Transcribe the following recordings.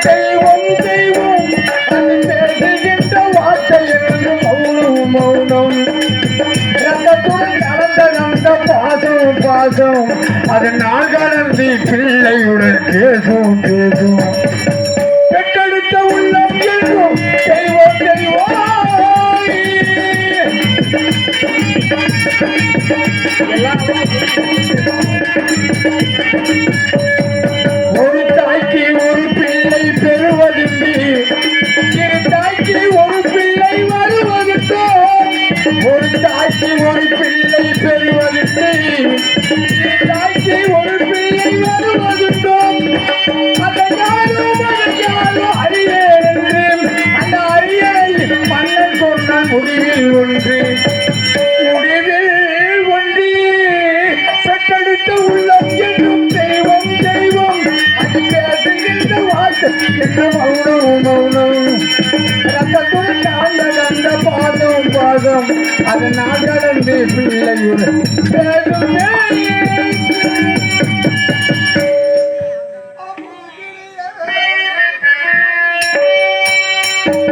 தெய்வம் தெய்வம் அது பேசுகின்ற வார்த்தை என்று மௌனம் மௌனம் ரத்தத்துடன் கலந்த அந்த பாசம் பாசம் அது நான் கலந்து பிள்ளையுடன் பேசும் பேசும் பெற்றெடுத்த உள்ளம் என்றும் தெய்வம் தெய்வம் ஒரு தாய்க்கு ஒரு பிள்ளை பெறுவதில்லை இரு தாய்க்கு ஒரு பிள்ளை வருவதுண்டோ ஒரு தாய்க்கு ஒரு பிள்ளை பெறுவதில்லை இரு தாய்க்கு ஒரு பிள்ளை வருவதுண்டோ அதனாலும் அறியேன் அந்த அறியலை மன்னன் சொன்ன முடிவில் ஒன்று பெற்றெடுத்த உள்ளம் என்றும் தெய்வம் தெய்வம் அது பேசுகின்ற வார்த்தை என்று மௌனம் மௌனம் ரத்தத்துடன் அந்த பாதம் பாதம் அது நான் கடந்து பிள்ளையுடன் பேசும்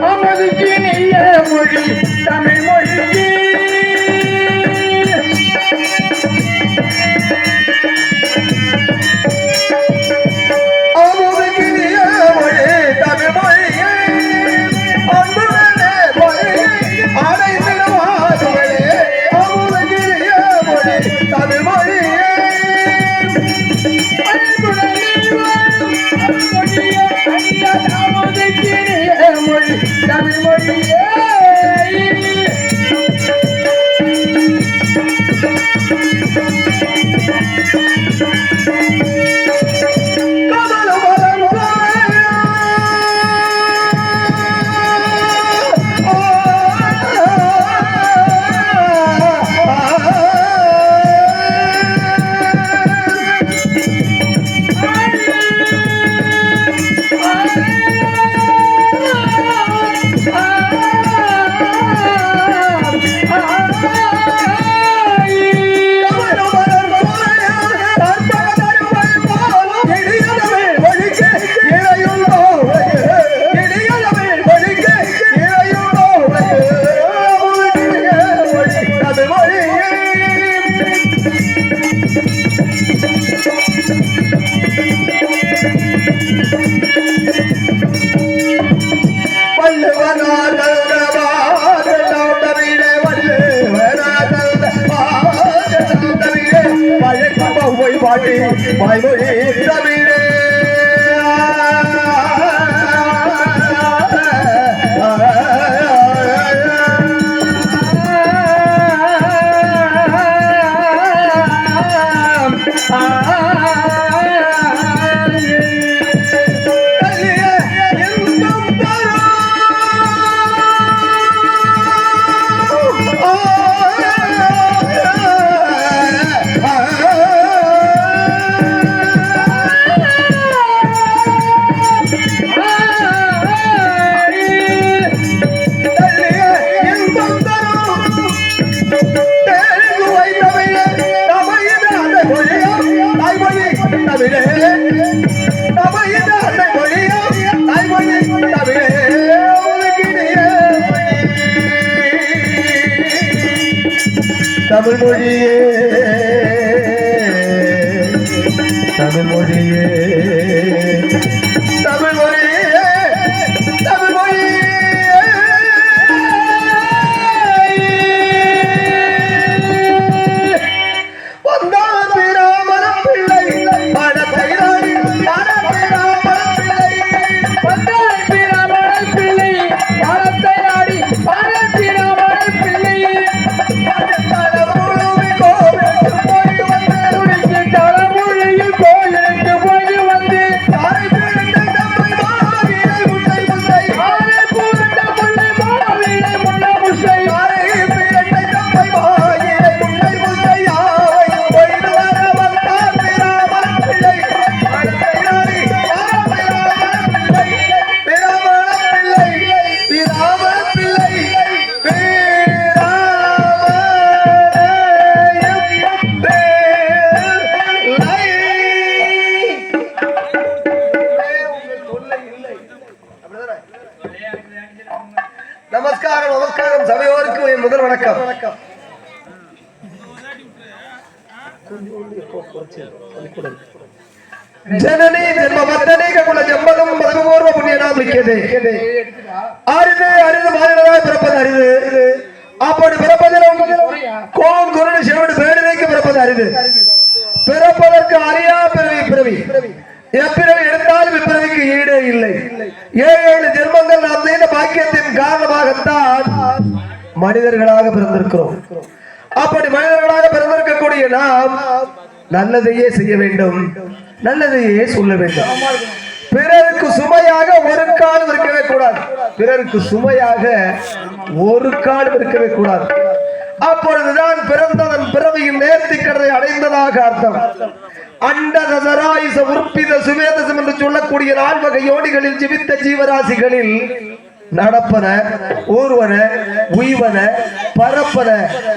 அமதுக்கு நீய மொழி தமிழ் மொழிக்கு தமிழ் மொழியே வாய்மொழி தமிழே தமிழ் மொழியே தமிழ் மொழியே தமிழ் மொழியே தமிழ் மொழியே வந்தான் பிராமணம் பிள்ளை படத்தை வந்தான் பிராமணம் பிள்ளை படத்தை நாடி பிராமணம் பிள்ளை கோயிலுக்கு போய் வந்து நமஸ்காரம் சபையோருக்கு என் முதல் வணக்கம். जननी जन्म बंधने का कुल जम्मदम मधुपूर्व पुण्यनाम लिखे थे आरिदे आरिद मानवराय பிறப்பது அரிது அப்படி பிறப்பதிலும் கோன் குருடு சிவடு பேடுதைக்கு பிறப்பது அரிது பிறப்பதற்கு அரியா பிறவி எப்பிறவி எடுத்தாலும் இப்பிறவிக்கு ஈடே இல்லை 7 ஜென்மங்கள் நாம் செய்த பாக்கியத்தின் காரணமாகத்தான் மனிதர்களாக பிறந்திருக்கிறோம் அப்படி மனிதர்களாக பிறந்திருக்கக்கூடிய நாம் நல்லதையே செய்ய வேண்டும் நல்லதையே சொல்ல வேண்டும் பிறருக்கு சுமையாக ஒரு காலம் இருக்கவே கூடாது பிறருக்கு சுமையாக ஒரு காலம் இருக்கவே கூடாது அப்பொழுதுதான் பிறந்ததன் பிறவியின் நேர்த்திக்கடலை அடைந்ததாக அர்த்தம் அண்டதராயுச உற்பித சுவேதசம் என்று சொல்லக்கூடிய 4 வகை யோனிகளில் ஜீவித்த ஜீவராசிகளில் நடப்பன ஊர்வன உய்வன பரப்பன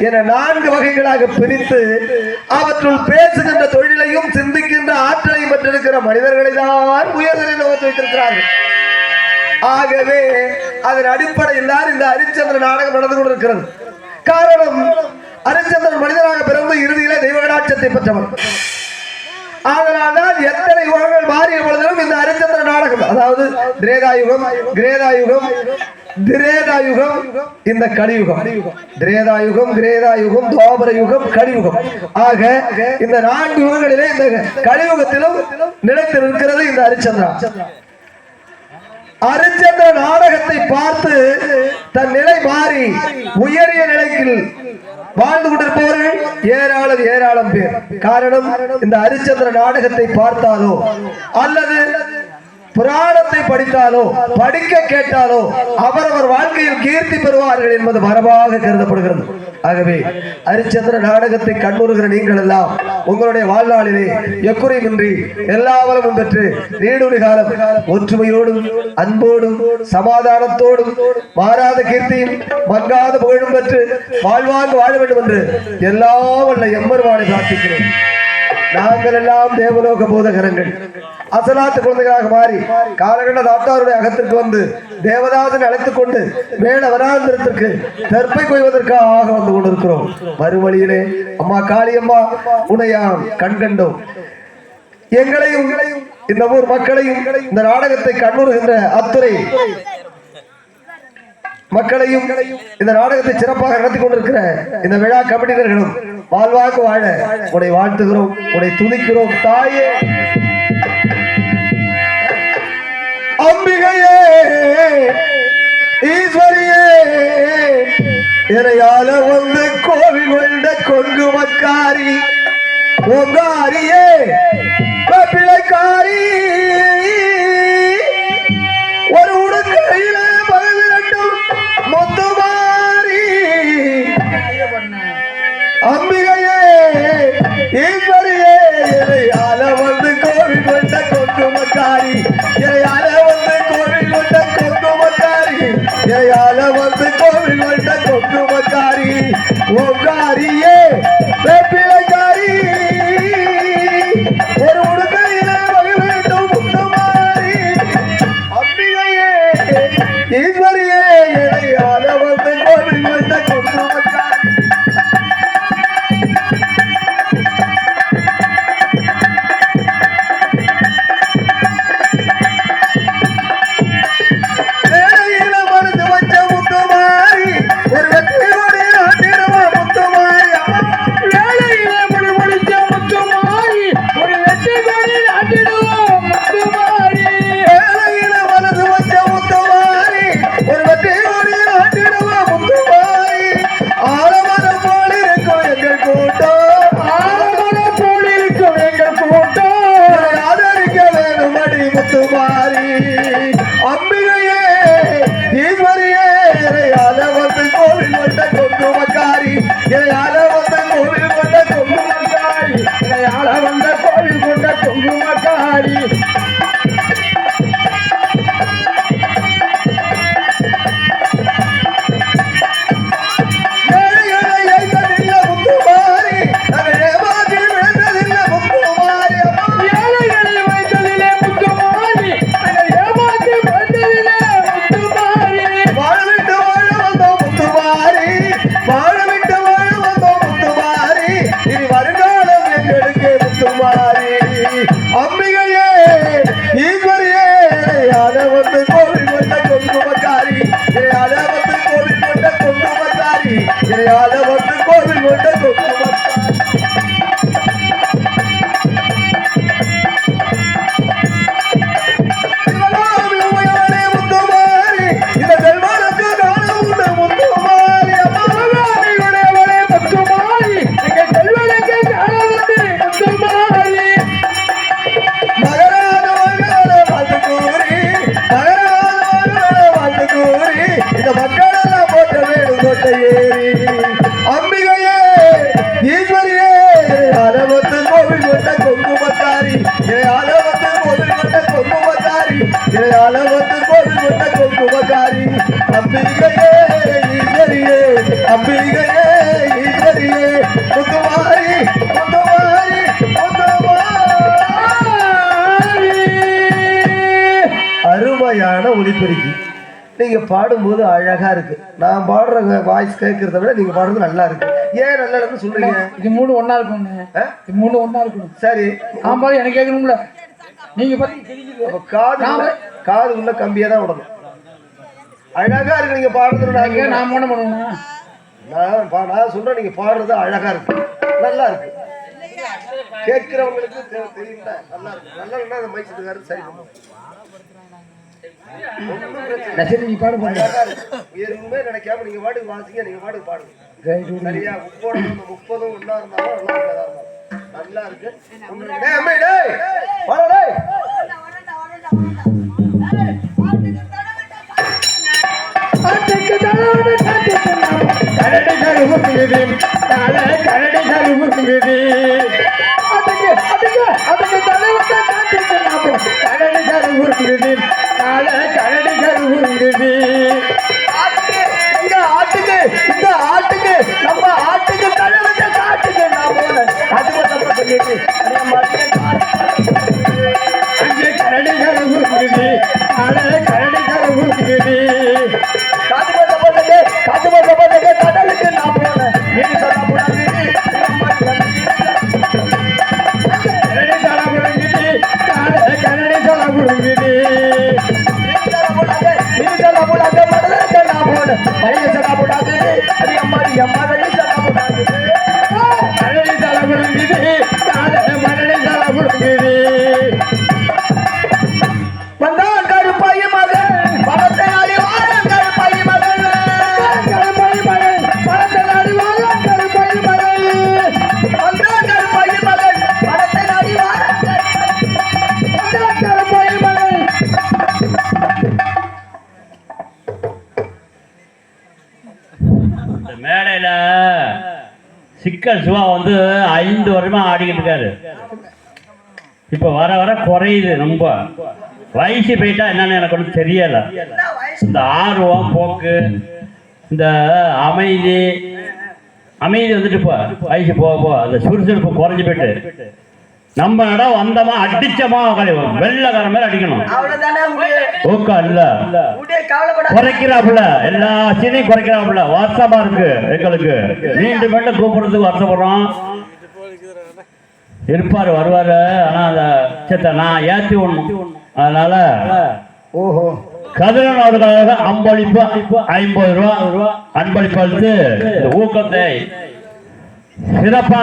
என 4 வகைகளாக பிரித்து அவற்றுள் பேசுகின்ற தொழிலையும் சிந்திக்கின்ற ஆற்றலையும் பெற்றிருக்கிற மனிதர்களை தான் உயர்தலில் வைத்திருக்கிறார்கள் ஆகவே அதன் அடிப்படையில் தான் இந்த ஹரிச்சந்திர நாடகம் நடந்து கொண்டிருக்கிறது காரணம் ஹரிச்சந்திரன் மனிதனாக பிறந்து இறுதியிலே தெய்வகடாட்சத்தை பெற்றவர் அதனால்தான் எத்தனை யுகங்கள் மாறிய பொழுதிலும் இந்த ஹரிச்சந்திர நாடகம் அதாவது திரேதாயுகம் கிரேதாயுகம் திரேதாயுகம் இந்த கலியுகம் திரேதாயுகம் கிரேதாயுகம் துவாபர யுகம் கலியுகம் ஆக இந்த 4 யுகங்களிலே இந்த கலியுகத்திலும் நிலைத்து நிற்கிறது இந்த ஹரிச்சந்திர நாடகத்தை பார்த்து தன் நிலை மாறி உயரிய நிலைக்கு வாழ்ந்து கொண்டிருப்பவர்கள் ஏராளம் பேர் காரணம் இந்த ஹரிச்சந்திர நாடகத்தை பார்த்தாலோ அல்லது புராணத்தை படித்தாலோ படிக்க கேட்டாலோ அவரவர் வாழ்க்கையில் கீர்த்தி பெறுவார்கள் என்பது மரபாக கருதப்படுகிறது ஆகவே ஹரிச்சந்திர நாடகத்தை கண்ணுறுகிற நீங்கள் எல்லாம் உங்களுடைய வாழ்நாளிலே எக்குறையின்றி எல்லா வளமும் பெற்று நீடூழி காலம் ஒற்றுமையோடும் அன்போடும் சமாதானத்தோடும் மாறாத கீர்த்தியும் மங்காத புகழும் பெற்று வாழ்வாங்கு வாழ வேண்டும் என்று எல்லா வல்ல எம்பெருமானை பிரார்த்திக்கிறேன் நாங்கள் எல்லாம் தேவலோக போதகரங்கள் அசலாத்து குழந்தைகளாக மாறி காலகண்ட தாத்தாருடைய அகத்திற்கு வந்து தேவதாசனை அழைத்துக் கொண்டு மேல வராந்திரத்திற்கு தெற்பை கொய்வதற்காக வந்து கொண்டிருக்கிறோம் மறுவழியிலே அம்மா காளியம்மா உனையாம் கண்கண்டோம் எங்களையும் இந்த ஊர் மக்களையும் இந்த நாடகத்தை கண்ணுறுகின்ற அத்துறை மக்களையும் இந்த நாடகத்தை சிறப்பாக நடத்தி கொண்டிருக்கிற இந்த விழா கமிட்டினர்களும் வாழ்வாக்கு வாழ உன்னை வாழ்த்துகிறோம் உன்னை துதிக்கிறோம் தாயே அம்பிகையே ஈஸ்வரியே இறையால வந்து கோவில் கொண்ட கொங்கு மக்காரி ஓங்காரியே பிள்ளைக்காரி ஒரு உடுக்கையில முத்துமாரி அம்பிகையே ஈஸ்வரியே இறையால வந்து கோவில் கொண்ட கொங்குமக்காரி இறையால வந்து கோவில் கொண்ட கொங்குமக்காரி இறையால வந்து கோவில் கொண்ட கொங்குமக்காரி ஓங்காரியே பிள்ளைக்காரி ஒரு உடுக்கையில வேண்டும் முத்துமாரி அம்பிகையே ஈஸ்வரியே இறையால வந்து கோவில் கொண்ட கொங்குமக்காரி அம்பிகையே ஈஸ்வரியே இறையால வந்து கோவில் கொண்ட கொங்குமக்காரி இறையால வந்து கோவில் கொண்ட கொங்குமக்காரி இறையால வந்த கோவில் கொண்ட கொங்குமக்காரி ஏழைகளை வைத்ததிலே முத்துமாரி இறையாத வந்து கோவில் கொண்ட கொக்கு அருமையான ஒலிபெருக்கி. நீங்க பாடும்போது அழகா இருக்கு. நான் பாடுற வாய்ஸ் கேட்கறத விட நீங்க பாடுறது நல்லா இருக்கு. ஏன் நல்லா இருக்குன்னு சொல்றீங்க? இது மூணு ஒன்னா இருக்கணும். இது மூணு ஒன்னா இருக்கணும். சரி, நான் பாரு எனக்கு கேட்கணும்ல. நீங்க காது உள்ள கம்பியா தான் விடணும். அழகா இருக்கு நீங்க பாடுறது. நான் மூணு பண்ணுவேன். நான் சொல்றேன், நீங்க பாடுறது அழகா இருக்கு, நல்லா இருக்கு. கேட்கிறவங்களுக்கு தெரியல, நல்லா இருக்கு. நல்லா இருந்தா அந்த மைக் செட்டுக்காரர் சரி பண்ணுவோம். எதுவுமே நினைக்காம நீங்க பாட்டுக்கு வாசிங்க, நீங்க பாட்டுக்கு பாடுங்க. சரியா? 30 ஒன்னா இருந்தாலும் நல்லா இருக்கு. ஆட்டுக்கு நம்ம ஆட்டுக்கு தலைவட்ட காட்டுக்கு நான் போனேன். அதுக்கு தப்ப சொல்லிட்டு அங்கே கரடிகள் ஊருக்குது, கரடிகள் ஊருக்குது. காட்டு போட்டு கடலுக்கு நான் போனேன். நீங்க சொல்ல கூடாது. கரடி தலை முழுங்குது, கரடி தலை முழுங்குது. நீங்க சொல்ல கூடாது. மடலுக்கு நான் போனேன். பைய சொல்ல கூடாது. அது அம்மாடி அம்மாடி சொல்ல கூடாது. கரடி தலை முழுங்குது, மடலை தலை முழுங்குது. வந்தான் கருப்பாய் மகன், பணத்தை நாடி வாரம் கருப்பாய் மகன். கருப்பாய் மகன், பணத்தை நாடி வாரம் கருப்பாய் மகன். வந்தான் கருப்பாய் மகன், பணத்தை நாடி வாரம் கருப்பாய் மகன். மேடையில சிக்கல் சுவா வந்து 5 வருஷமா ஆடிக்கிட்டு இருக்காரு. இப்ப வர வர குறையுது. ரொம்ப வயசு போயிட்டா என்னன்னு எனக்கு ஒன்றும் தெரியல. இந்த ஆர்வம் போக்கு, இந்த அமைதி வந்துட்டு இப்போ வயசு போக அந்த சுறுசுறுப்பு குறைஞ்சு போயிட்டு நம்ம இடம் வந்தமா அடிச்சமா வெள்ளக்கார மாதிரி அடிக்கணும். ஊக்கா இல்ல குறைக்கிறாப்புல, எல்லா சீனையும் குறைக்கிறாப்புல. வருஷமா இருக்கு எங்களுக்கு. மீண்டும் மீண்டும் கூப்பிடுறதுக்கு வருஷப்படுறோம். இருப்பாரு, வருவாரு. ஆனா அந்த சேத்த நான் ஏற்றி ஒண்ணும். அதனால ஓஹோ கதிரன் அவர்களுக்காக அன்பளிப்பு 50 ரூபா அன்பளிப்பு அளித்து ஊக்கத்தை சிறப்பா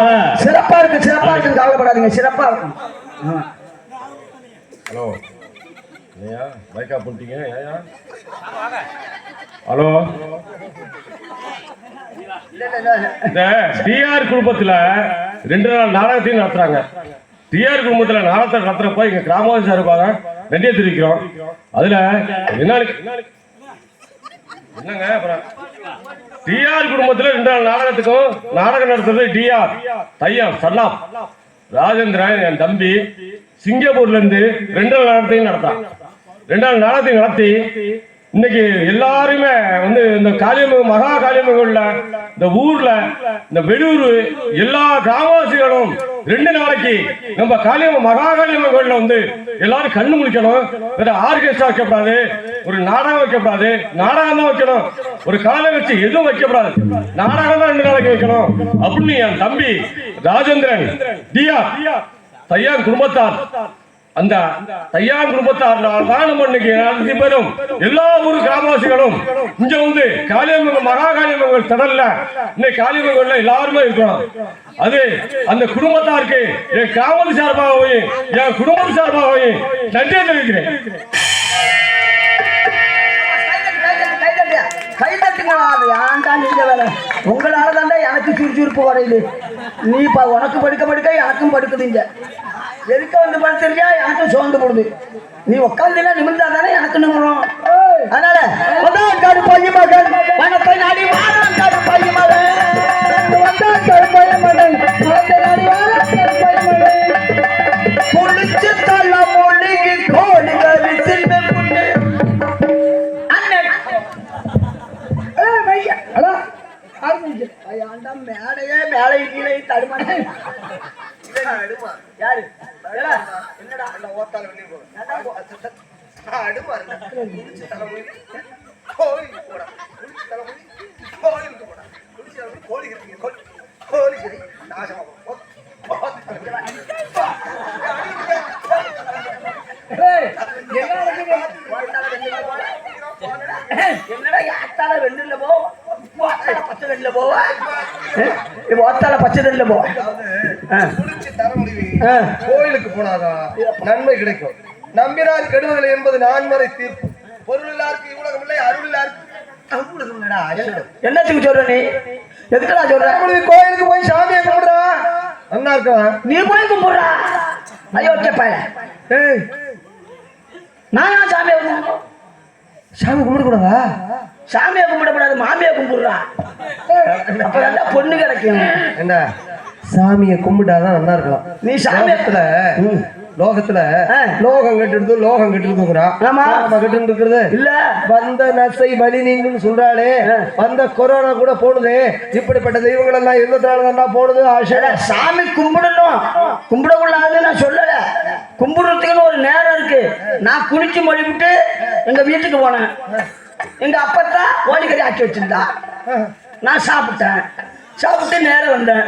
இருக்கு. கவலைப்படாதீங்க, சிறப்பா இருக்கும். ஹலோ, ஐயா மைக்கா போட்டீங்க. ஹலோ, இந்த டிஆர் குடும்பத்துல 2 நாள் நாடகத்தையும் நடத்துறாங்க. டிஆர் குடும்பத்துல நாடகத்தை நடத்துறப்ப இங்க கிராமவாசி இருப்பாங்க, நன்றியை தெரிவிக்கிறோம். அதுல என்னங்க அப்புறம் டிஆர் குடும்பத்துல 2 நாள் நாடகத்துக்கும் நாடகம் நடத்துறது டிஆர் தையம் சல்லாம் ராஜேந்திரன் என் தம்பி சிங்கப்பூர்ல இருந்து 2 நாள் நாடகத்தையும் நடத்தான். 2 நாள் நாடகத்தையும் நடத்தி இன்னைக்கு எல்லாருமே வந்து இந்த காளியம்மன் மகா காளியம்மன்ல இந்த ஊர்ல இந்த வெளியூர் எல்லா கிராமவாசிகளும் 2 நாளைக்கு நம்ம காளியம்மன் மகா காளியம்மன் கோயில்ல வந்து எல்லாரும் கண்ணு முழிக்கணும். வேற ஆர்கெஸ்ட்ரா வைக்கப்படாது, ஒரு நாடகம் வைக்கப்படாது, நாடகம் தான் வைக்கணும். ஒரு காலை வச்சு எதுவும் வைக்கப்படாது, நாடகம் தான் 2 நாளைக்கு வைக்கணும் அப்படின்னு என் தம்பி ராஜேந்திரன் டிஆர் தையான் குடும்பத்தார் அந்த தையான் குடும்பத்தார் தான் நம்ம இன்னைக்கு நடத்தி பெறும் எல்லா ஊர் கிராமவாசிகளும் இங்க வந்து காளியம்மன் மகா காளியம்மன் திடல்ல இன்னைக்கு காளியம்மன்ல எல்லாருமே இருக்கிறோம். அது அந்த குடும்பத்தாருக்கு என் கிராமத்து சார்பாகவும் என் குடும்பத்து சார்பாகவும் நன்றி தெரிவிக்கிறேன். கை தட்டுங்களா? ஏன்டா நீங்க வேலை? உங்களால தாண்டா எனக்கு சுறுசுறுப்பு வரையுது. நீ உனக்கு படுக்க எனக்கும் படுக்குதுங்க. எதுக்க வந்து படுத்துறியா? எனக்கும் சோர்ந்து போடுது. நீ உட்காந்துனா நிமிர்ந்தா தானே எனக்கு நிமிரும். அதனால கருப்பாயி மகன் வனத்தை நாடி வாரம் கருப்பாயி மகன் கருப்பாயி மகன் நாடி வாரம் கருப்பாயி மகன் புளிச்சு தள்ள மொழிக்கு கோழிகள் சின்ன புண்ணு மேடையே மேலை கீழே தடுமாறு. யாரு என்னடா ஓத்தால வெளியே என்னடா யாத்தால வெண்ணில போ பச்சை தண்ணில போவா ஓத்தால பச்சை தண்ணில போ கோயிலுக்கு போனாதான் நன்மை கிடைக்கும். நம்பினார் கெடுவதில்லை என்பது நான்மறை தீர்ப்பு. பொருள் எல்லாருக்கும் இவ்வளவு இல்லை, அருள் எல்லாருக்கும் என்னத்துக்கு சொல்ற நீ? எதுக்குடா சொல்ற? கோயிலுக்கு போய் சாமியை கும்பிடுறா அண்ணா இருக்கா? நீ போய் கும்பிடுறா? ஐயோ கேப்பாய நான் சாமியை கும்பிடுறோம். சாமி கும்பிடக்கூடாதா? சாமியை கும்பிடக்கூடாது, மாமியை கும்பிடுறா. அப்ப பொண்ணு கிடைக்கும். என்ன சாமியை கும்பிட்டாதான் நல்லா இருக்கலாம். நீ சாமியத்துல லோகத்துல லோகம் கெட்டு லோகம் கெட்டு இருக்கிறது இல்ல. வந்த நசை வலி நீங்கன்னு சொல்றாளே, வந்த கொரோனா கூட போடுது. இப்படிப்பட்ட தெய்வங்கள் எல்லாம் இருந்ததுனால போடுது. சாமி கும்பிடணும், கும்பிடக்கூடாதுன்னு நான் சொல்லல. கும்பிடுறதுக்குன்னு ஒரு நேரம் இருக்கு. நான் குளிச்சு மொழிவிட்டு எங்க வீட்டுக்கு போனேன். எங்க அப்பத்தான் ஓடிக்கறி ஆக்கி வச்சிருந்தா. நான் சாப்பிட்டேன். சாப்பிட்டு நேரம் வந்தேன்.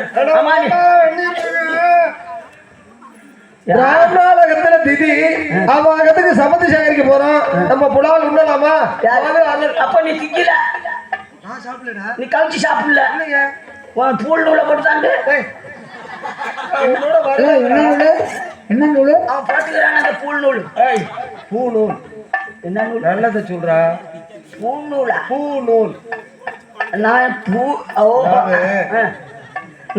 ராமநாதகத்துல திதி அவகத்துக்கு சமந்தி சேகரிக்க போறோம். நம்ம புலால் உண்ணலாமா? அப்ப நீ திக்கல, நான் சாப்பிடலடா. நீ கவிச்சு சாப்பிடல. பூல் நூலை போட்டுதாங்க. என்ன நூல்? அவன் போட்டுக்கிறான் அந்த பூல் நூல். பூ நூல் என்ன நூல்? நல்லதை சொல்றா. பூ நூலா? பூ நூல். நான் பூ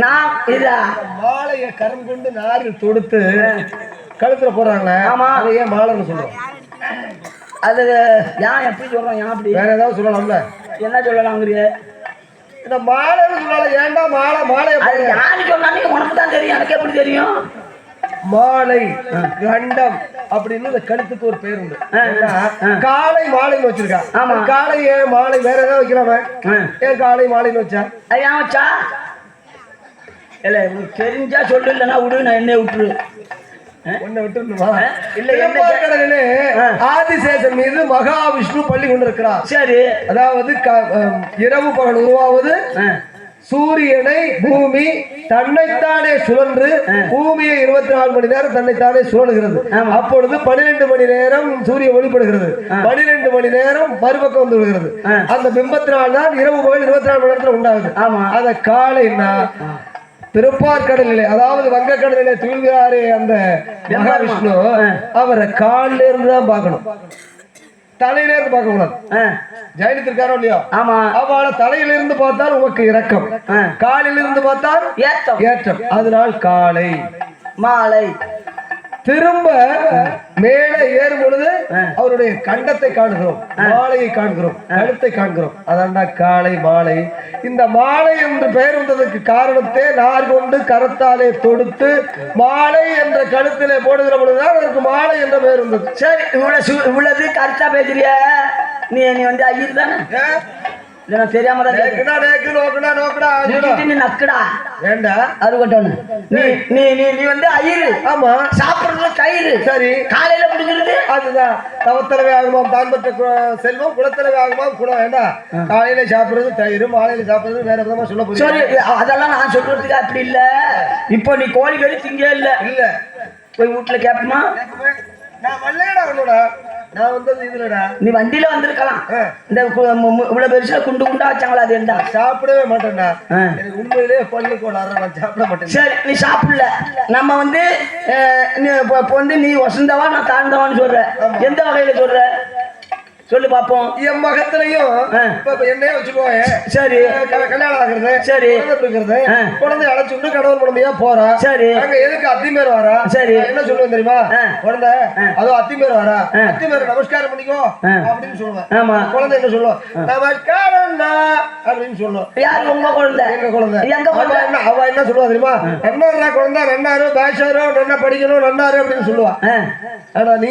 நான் இதா மாலைய கரம் கொண்டு நாரில் தொடுத்து கழுத்துல போறாங்க. ஆமா, அதை ஏன் மாலைன்னு சொல்றோம்? அது ஏன் எப்படி சொல்றோம்? ஏன் அப்படி? வேற ஏதாவது சொல்லலாம்ல? என்ன சொல்லலாங்கிறிய? இந்த மாலைன்னு சொன்னால ஏன்டா மாலை? மாலைய யாரு சொன்னாலும் உனக்கு தான் தெரியும், எனக்கு எப்படி தெரியும்? மாலை கண்டம் அப்படின்னு இந்த கழுத்துக்கு ஒரு பேர் உண்டு. காலை மாலைன்னு வச்சிருக்கா. ஆமா, காலை ஏன் மாலை? வேற ஏதாவது வைக்கலாம? ஏன் காலை மாலைன்னு வச்சா? ஏன் வச்சா? இல்ல உனக்கு தெரிஞ்சா சொல்லு, இல்லைன்னா விடு, நான் என்ன விட்டுரு. உன்னை விட்டுருமா? இல்ல, ஆதிசேஷன் மீது மகாவிஷ்ணு பள்ளி கொண்டிருக்கிறார். சரி, அதாவது இரவு பகல் உருவாவது சூரியனை பூமி தன்னைத்தானே சுழன்று பூமியை 24 மணி நேரம் தன்னைத்தானே சுழலுகிறது. அப்பொழுது 12 மணி நேரம் சூரிய ஒளிப்படுகிறது, 12 மணி நேரம் மறுபக்கம் வந்து விடுகிறது. அந்த பிம்பத்தினால்தான் இரவு பகல் 24 மணி நேரத்தில் உண்டாகுது. அத காலைன்னா திருப்பார்கடலிலே, அதாவது வங்கக்கடலிலே தூழ்கிறாரே அந்த மகாவிஷ்ணு, அவரை காலில இருந்து தான் பார்க்கணும், தலையில இருந்து பார்க்க கூடாது. ஜெயலலிதா இல்லையா? ஆமா, அவளை தலையில இருந்து பார்த்தால் உனக்கு இரக்கம், காலில் இருந்து பார்த்தால் ஏற்றம். அதனால் காலை மாலை. திரும்ப மேலே ஏறும் பொழுது அவருடைய கண்டத்தை காண்கிறோம், மாலையை காண்கிறோம், கழுத்தை காண்கிறோம். அதான்டா காலை மாலை. இந்த மாலை என்று பெயர் வந்ததற்கு காரணத்தை நார் கொண்டு கரத்தாலே தொடுத்து மாலை என்ற கழுத்திலே போடுகிற பொழுதுதான் அதற்கு மாலை என்ற பெயர் வந்தது. சரி, இவ்வளவு கருத்தா பேசுறிய நீ வந்து ஐயர் தானே? தெரியாம நீ வந்து ஐயரு. ஆமா, சாப்பிடுறது கயிறு. சரி, காலையில குடிக்கிறது அதுதான் தவத்தலவை ஆகுமாம், தான் பெற்ற செல்வம் குலத்தலவை ஆகுமாம் குலம். வேண்டா, காலையில சாப்பிடுறது தயிர், மாலையில சாப்பிடுறது வேற விதமா சொல்ல போறீங்க. அதெல்லாம் நான் சொல்றதுக்கு அப்படி இல்ல. இப்போ நீ கோழி கறி திங்க இல்ல போய் வீட்டுல கேட்போமா? நான் வரலடா உன்னோட, நான் வந்தது இதுலடா. நீ வண்டியில வந்திருக்கலாம். இந்த இவ்வளவு பெருசா குண்டு குண்டா வச்சாங்களா, அது என்ன? சாப்பிடவே மாட்டேன்டா. எனக்கு உண்மையிலேயே பல்லு கோளாறு, நான் சாப்பிட மாட்டேன். சரி, நீ சாப்பிடல. நம்ம வந்து இப்போ வந்து நீ வசந்தவா நான் தாழ்ந்தவான்னு சொல்ற. எந்த வகையில சொல்ற சொல்லு பாப்போம். என் மகத்திலையும் என்னையே வச்சுக்கோங்க. சரி, கல்யாணம் ஆகுறது, சரி, இருக்கிறது, குழந்தை அழைச்சுட்டு கடவுள் குழந்தையா போறா. சரி, அங்க எதுக்கு அத்திமேர் வரா? சரி, என்ன சொல்லுவேன் தெரியுமா? குழந்தை அதோ அத்திமேர் வரா, அத்திமேர் நமஸ்காரம் பண்ணிக்கோ அப்படின்னு சொல்லுவேன். ஆமா. குழந்தை என்ன சொல்லுவோம்? நமஸ்காரம் அப்படின்னு சொல்லுவோம். யாரு? உங்க குழந்தை. எங்க குழந்தை. எங்க குழந்தை? அவ என்ன சொல்லுவா தெரியுமா? நன்னாரா குழந்தை, நன்னாரு பேஷாரோ, நல்லா படிக்கணும், நன்னாரு அப்படின்னு சொல்லுவா. ஆனா நீ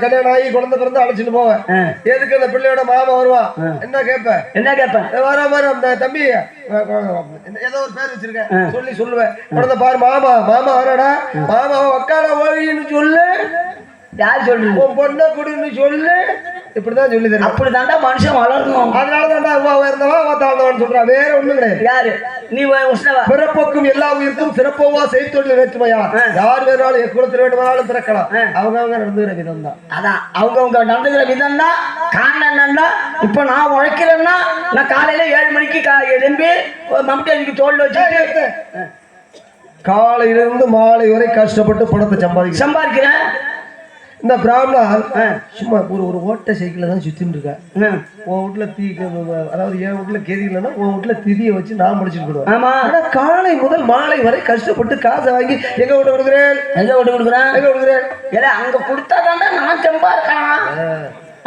கல்யாணம் ஆகி குழந்தை பிறந்து அழைச்சிட்டு போவேன். எதுக்கு அந்த பிள்ளையோட மாமா வருவான், என்ன கேட்ப? என்ன கேட்பேன்? வர வர அந்த தம்பி ஏதோ ஒரு பேர் வச்சிருக்கேன் சொல்லி சொல்லுவேன். குழந்தை பாரு மாமா, மாமா வரடா, மாமா உக்கால ஓழின்னு சொல்லு, யார் சொல்றது? உன் பொண்ணை குடின்னு சொல்லு, இப்படிதான் சொல்லி தரேன். அப்படிதான்டா மனுஷன் வளரணும். அதனாலதான்டா அவ்வா உயர்ந்தவா அவ தாழ்ந்தவான்னு சொல்றா, வேற ஒண்ணும் கிடையாது. யாரு? நீ உஷ்ணவா? பிறப்புக்கும் எல்லா உயிருக்கும் சிறப்பவா செய்தொழில் வேற்றுமையா. யார் வேணாலும் எக்குளத்தில் வேண்டுமானாலும் பிறக்கலாம். அவங்க நடந்துகிற விதம் தான். அதான் அவங்க நடந்துகிற விதம் தான். காரணம் என்னன்னா, இப்ப நான் உழைக்கிறேன்னா நான் காலையில 7 மணிக்கு எழும்பி மம்டி தோல் வச்சுட்டு காலையிலிருந்து மாலை வரை கஷ்டப்பட்டு பணத்தை சம்பாதிக்கிறேன். இந்த பிராமணா சும்மா ஒரு ஓட்ட சைக்கிள தான் சுத்தின்னு இருக்கா. உன் வீட்டுல அதாவது என் வீட்டுல கேதி இல்லைன்னா உன் வீட்டுல திதியை வச்சு நான் முடிச்சுட்டு போடுவேன். ஆமா. ஆனா காலை முதல் மாலை வரை கஷ்டப்பட்டு காசை வாங்கி எங்க விட்டு கொடுக்குறேன், எங்க கொடுக்குறேன் ஏன்னா அங்க கொடுத்தாதான் நான் சம்பாதிக்கலாம்.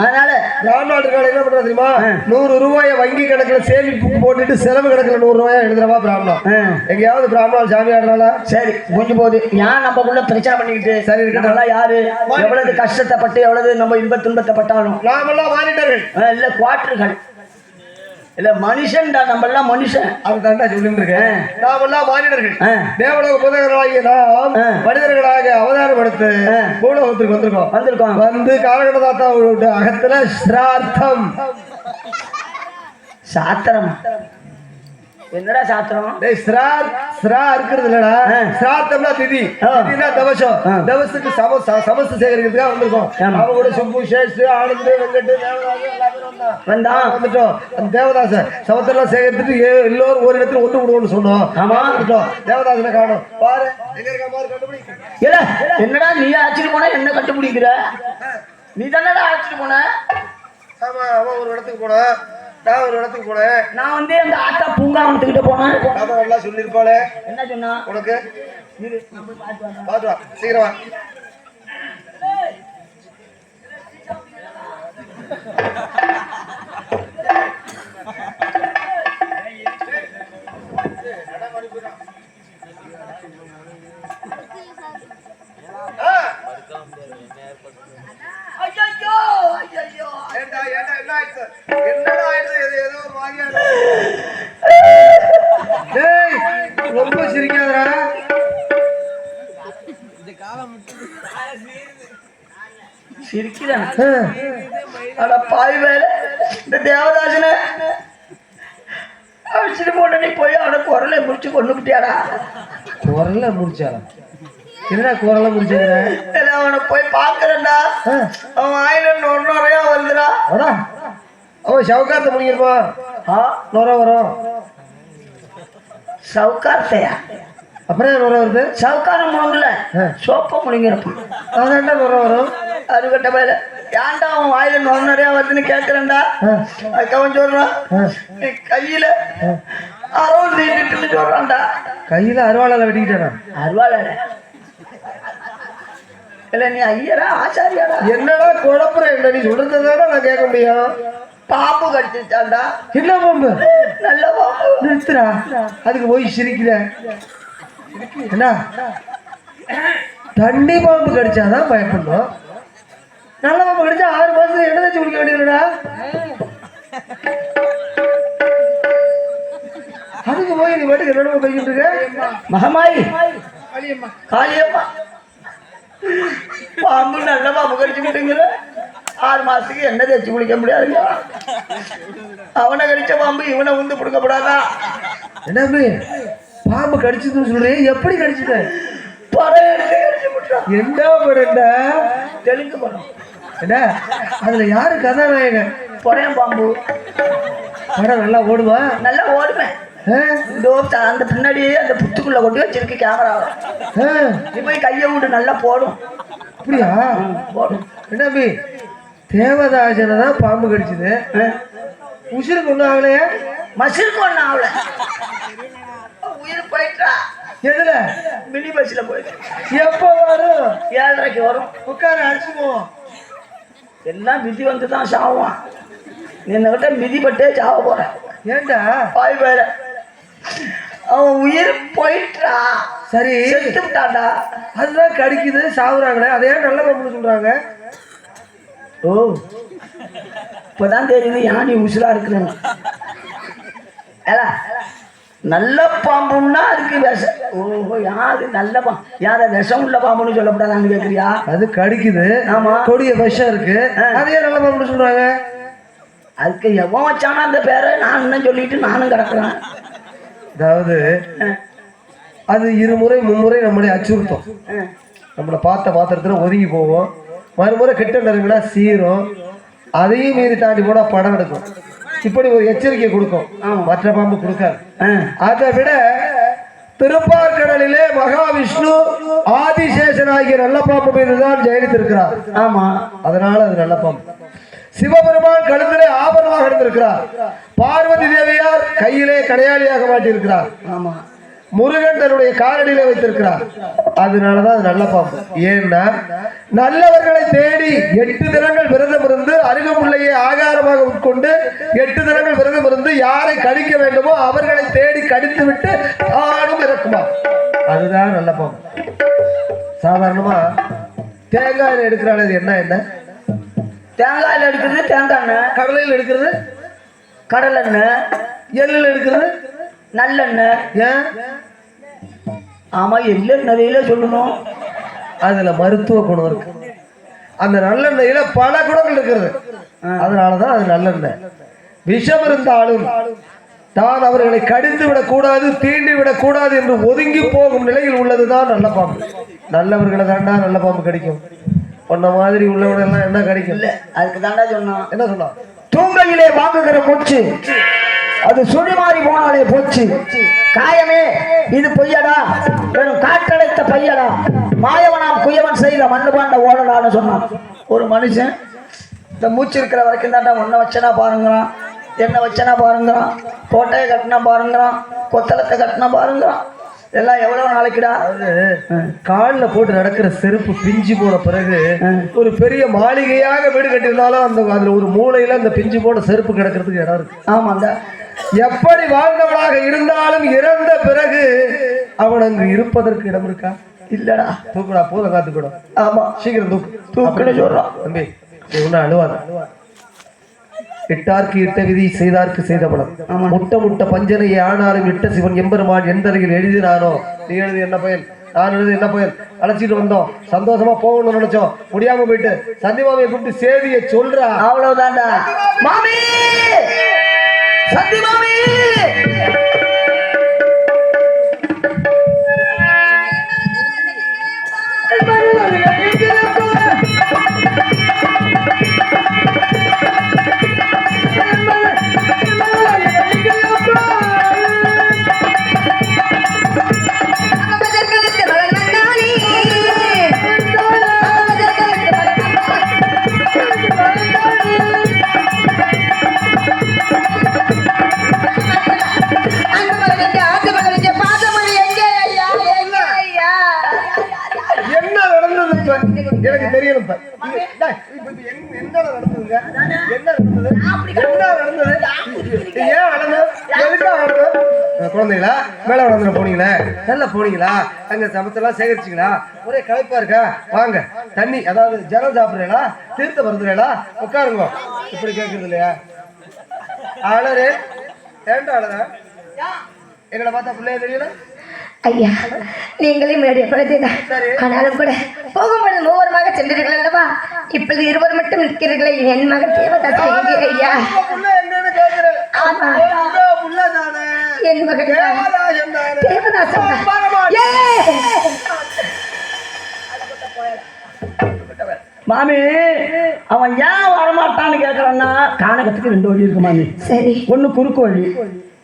அதனால பிராமணாட்டுக்கால என்ன பண்றது தெரியுமா? 100 ரூபாயை வங்கி கணக்குல சேமிப்பு போட்டுட்டு செலவு கணக்குல 100 ரூபாயா எழுதுறவா பிராமணா. எங்கேயாவது பிராமணா சாமி ஆடுறாளா? சரி, கொஞ்சம் போது ஏன் நம்மக்குள்ள பிரச்சனை பண்ணிக்கிட்டு? சரி இருக்கா? யாரு எவ்வளவு கஷ்டத்தைப்பட்டு எவ்வளவு நம்ம இன்ப துன்பத்தைப்பட்டாலும் நாமெல்லாம் மானிட்டர்கள் இல்ல, குவாட்டர்கள் இல்ல, மனுஷன் தான். நம்ம எல்லாம் மனுஷன். அதுதான் சொல்லிட்டு இருக்கேன். நாமெல்லாம் மானிடர்கள். தேவலோக புதகர்களாகிய நாம் மனிதர்களாக அவதாரம் எடுத்து பூலோகத்துக்கு வந்திருக்கோம். வந்து காலகட்ட தாத்தாவோட அகத்துல சிரார்த்தம் சாத்திரம். என்னடா சாத்திரம்? இருக்கிறது இல்லடா. சிரார்த்தம்னா திதி, திதினா தவசம். தவசத்துக்கு சமஸ்து சேகரிக்கிறதுக்காக வந்திருக்கோம். அவங்க கூட சுப்பு, சேஷு, ஆனந்து, வெங்கட்டு, வந்துட்டோம். அந்த தேவதாச சமத்தெல்லாம் சேகரித்துட்டு எல்லோரும் ஒரு இடத்துல ஒன்று விடுவோம்னு சொன்னோம். ஆமா, தேவதாசனை காணும். பாரு எங்க இருக்க மாதிரி கண்டுபிடிக்க. என்னடா நீ அழைச்சிட்டு போன, என்ன கண்டுபிடிக்கிற? நீ தானடா அழைச்சிட்டு போன. ஆமா, அவன் ஒரு இடத்துக்கு போன, நான் ஒரு இடத்துக்கு போனேன். நான் வந்து அந்த ஆட்டா பூங்காவனத்துக்கிட்ட போனேன். நல்லா சொல்லிருப்பாளே. என்ன சொன்னா உனக்கு? பாத்து வா, சீக்கிரம் வா. ரொம்ப சிரிக்காதடா. சிரிக்கிறான். அட பாய் வேலை, இந்த தேவதாசனை அழைச்சிட்டு போன நீ போய் அவனை குரலை முடிச்சு கொண்டு விட்டியாடா. குரலை முடிச்சாரா? என்னடா குரலை முடிச்சுக்கிற? அவனை போய் பாக்குறேன்டா, அவன் ஆயிரம் நொறையா வருதுடா. அவன் சவுக்காரத்தை முடிஞ்சிருப்பா. நொற வரும். சவுக்காரத்தையா? அப்புறம் நொற வருது. சவுக்காரம் முழுங்கல, சோப்ப முழுங்கிருப்பான். அதான்டா நொற வரும். அதுகிட்ட மேல ஏன்டா அவன் வாயில நிறையா வருதுன்னு கேட்கிறேன்டா. அதுக்கு அவன் சொல்றான், கையில அருள் நீட்டுன்னு சொல்றான்டா. கையில அருவாளால வெட்டிக்கிட்டானா? அருவாள இல்ல, நீ ஐயரா ஆச்சாரியாடா? என்னடா குழப்பற? என்ன நீ சொல்றதுதானே நான் கேட்க முடியும். பாம்பு கடிச்சிட்டான்டா. என்ன பாம்பு? நல்ல பாம்பு. நிறுத்துறா, அதுக்கு போய் சிரிக்கிற. என்ன தண்ணி பாம்பு கடிச்சாதான் பயப்படணும். நல்ல பாம்பு கடிச்சா 6 மாசத்துல என்ன தச்சு குடிக்க வேண்டியதுடா. அதுக்கு போய் நீ பாட்டுக்கு என்னென்ன பேசிட்டு இருக்க? மகமாயி, காளியம்மா, பாம்பு நல்ல பாம்பு கடிச்சுக்கிட்டுங்கிற 6 மாசத்துக்கு என்ன தச்சு குடிக்க முடியாது. அவனை கடிச்ச பாம்பு இவனை உந்து பிடிக்கப்படாதா? என்ன பாம்பு கடிச்சதுன்னு சொல்றேன், எப்படி கடிச்சுட்ட? பறை எடுத்து கடிச்சு விட்டுறான். என்ன படம்டா? தெலுங்கு படம். என்ன அதுல யாரு கதாநாயகன்? பொறையன் பாம்பு. படம் நல்லா ஓடுமா? நல்லா ஓடுவேன். அந்த பின்னாடி அந்த புத்துக்குள்ள கொண்டு வச்சிருக்கு கேமராவை. நீ போய் கையை விட்டு நல்லா போடும். அப்படியா? போடும். என்ன தேவதாசனை தான் பாம்பு கடிச்சது, உசுருக்கு ஒன்றும் ஆகலையா? மசிலுக்கு ஒன்றும் ஆகல. உயிர் போயிட்டா. எதுல? மினி பஸ்ல போயிட்டு. எப்போ வரும்? 7:30 வரும். உட்கார அடிச்சுக்குவோம். எல்லாம் மிதி வந்து தான் சாவான். நின்னுகிட்ட மிதிப்பட்டே சாவ போறேன். ஏண்டா பாய் பேர அவன் உயிர் போயிட்டா. சரி செத்து விட்டாண்டா. அதுதான் கடிக்குது சாவுறாங்களே, அதே நல்ல பாம்புன்னு சொல்றாங்க. ஓ இப்பதான் தெரியுது யானி உசுரா இருக்கிறேன். நல்ல பாம்புன்னா அதுக்கு விஷம். ஓஹோ யாரு நல்ல பாம்பு? யார விஷம் உள்ள பாம்புன்னு சொல்லப்படாதான்னு கேக்குறியா? அது கடிக்குது. ஆமா கொடிய விஷம் இருக்கு, அதே நல்ல பாம்புன்னு சொல்றாங்க. அதுக்கு எவன் வச்சானா அந்த பேரை நான் என்ன சொல்லிட்டு நானும் கிடக்குறேன். அதாவது அது இருமுறை மும்முறை நம்மளை அச்சுறுத்தும். நம்மளை பார்த்த மாத்திரத்துல ஒதுங்கி போவோம், மறுமுறை கிட்ட நெருங்கினா சீரும், அதையும் மீறி தாண்டி போனா படம் எடுக்கும். இப்படி ஒரு எச்சரிக்கை கொடுக்கும், மற்ற பாம்பு கொடுக்காது. அதை விட திருப்பார்கடலிலே மகாவிஷ்ணு ஆதிசேஷன் ஆகிய நல்ல பாம்பு மீதுதான் ஜெயலித்திருக்கிறார். ஆமா அதனால அது நல்ல பாம்பு. சிவபெருமான் கழுத்திலே ஆபரணமாக இருந்திருக்கிறார். பார்வதி தேவியார் கையிலே கடையாளியாக மாட்டியிருக்கிறார். ஆமா முருகன் தன்னுடைய காலடியிலே வைத்திருக்கிறார். அதனாலதான் அது நல்ல பாம்பு. ஏன்னா நல்லவர்களை தேடி 8 தினங்கள் விரதம் இருந்து அருகமுள்ளையே ஆகாரமாக உட்கொண்டு 8 தினங்கள் விரதம் இருந்து யாரை கடிக்க வேண்டுமோ அவர்களை தேடி கடித்து விட்டு ஆடும் இறக்குமா, அதுதான் நல்ல பாம்பு. சாதாரணமா தேங்காயில் எடுக்கிறாள், அது என்ன? தேங்காயில் எடுக்கிறது தேங்காய் எண்ணெய், கடலையில் எடுக்கிறது கடல் எண்ணெய், எள்ளில் எடுக்கிறது நல்லெண்ணெய். ஏன்? ஆமா எள்ளெண்ணெயில சொல்லணும், அதுல மருத்துவ குணம் இருக்கு. அந்த நல்லெண்ணெயில பல குணங்கள் இருக்கிறது, அதனாலதான் அது நல்லெண்ணெய். விஷம் இருந்தாலும் தான் அவர்களை கடித்து விடக்கூடாது, தீண்டி விடக்கூடாது என்று ஒதுங்கி போகும் நிலையில் உள்ளதுதான் நல்ல பாம்பு. நல்லவர்களை தாண்டா நல்ல பாம்பு கடிக்கும், உன்ன மாதிரி உள்ளவனெல்லாம் என்ன கிடைக்கும்? அதுக்கு தாண்டா சொன்னான். என்ன சொன்னான்? தூங்கையிலே வாங்குகிற மூச்சு அது சுழி மாறி போனாலே போச்சு, காயமே இது பொய்யடா, வெறும் காற்றடைத்த பையடா, மாயவனாம் குயவன் செய்த மண்ணு பாண்ட ஓடடான்னு சொன்னான். ஒரு மனுஷன் இந்த மூச்சு இருக்கிற வரைக்கும் தாண்டா ஒன்ன வச்சனா பாருங்கிறான், என்ன வச்சனா பாருங்கிறான், கோட்டையை கட்டினா பாருங்கிறான், கொத்தளத்தை கட்டினா பாருங்கிறான். எல்லாம் எவ்வளவு நாளைக்குடா? காலில் போட்டு நடக்கிற செருப்பு பிஞ்சு போன பிறகு ஒரு பெரிய மாளிகையாக வீடு கட்டியிருந்தாலும் அந்த அதுல ஒரு மூலையில அந்த பிஞ்சு போன செருப்பு கிடக்கிறதுக்கு இடம் இருக்கு. ஆமாண்டா, எப்படி வாழ்ந்தவனாக இருந்தாலும் இறந்த பிறகு அவன் அங்கு இருப்பதற்கு இடம் இருக்கா? இல்லடா. தூக்குடா, போதும் காத்துக்கூடும். ஆமா சீக்கிரம் தூக்குன்னு சொல்றான். தம்பி ஒன்னும் அழுவாத. இட்டார்க்கு இட்ட விதி செய்தார்க்கு செய்த பலம். முட்ட முட்ட பஞ்சனையை ஆனாலும் இட்ட சிவன் எம்பெருமான் எந்தரையில் எழுதினானோ. நீ எழுதி என்ன பயன், நான் எழுதி என்ன பயன்? அழைச்சிட்டு வந்தோம், சந்தோஷமா போகணும்னு நினைச்சோம், முடியாம போயிட்டு சந்தி மாமியை கூப்பிட்டு சேதியை சொல்றா. அவ்வளவுதான்டா மாமி, சந்தி மாமி. எனக்கு தெரியணும் என்ன நடந்ததுங்க, என்ன நடந்தது, என்ன நடந்தது, ஏன் நடந்தது, எதுக்காக நடந்தது? குழந்தைங்களா மேல வளர்ந்துட போனீங்களே, நல்லா போனீங்களா, அங்க சமத்தெல்லாம் சேகரிச்சிங்களா, ஒரே களைப்பா இருக்கா, வாங்க தண்ணி அதாவது ஜலம் சாப்பிடுறீங்களா, தீர்த்த வருதுங்களா, உட்காருங்க. இப்படி கேட்கறது இல்லையா? அழறு ஏண்டா அழற? எங்களை பார்த்தா பிள்ளைய தெரியல? ஐயா நீங்களே மேடைய குழந்தைதான், ஆனாலும் கூட போகும்போது மூவருமாக சென்றீர்கள் அல்லவா, இப்பொழுது இருவர் மட்டும் நிற்கிறீர்களே, என் மகன் தேவதாசன் எங்கே ஐயா? ஆமா என் மகன் தேவதாசன். மாமி அவன் ஏன் வரமாட்டான்னு கேட்கறான்னா கானகத்துக்கு 2 வழி இருக்கு மாமி. சரி ஒண்ணு குறுக்கு வழி,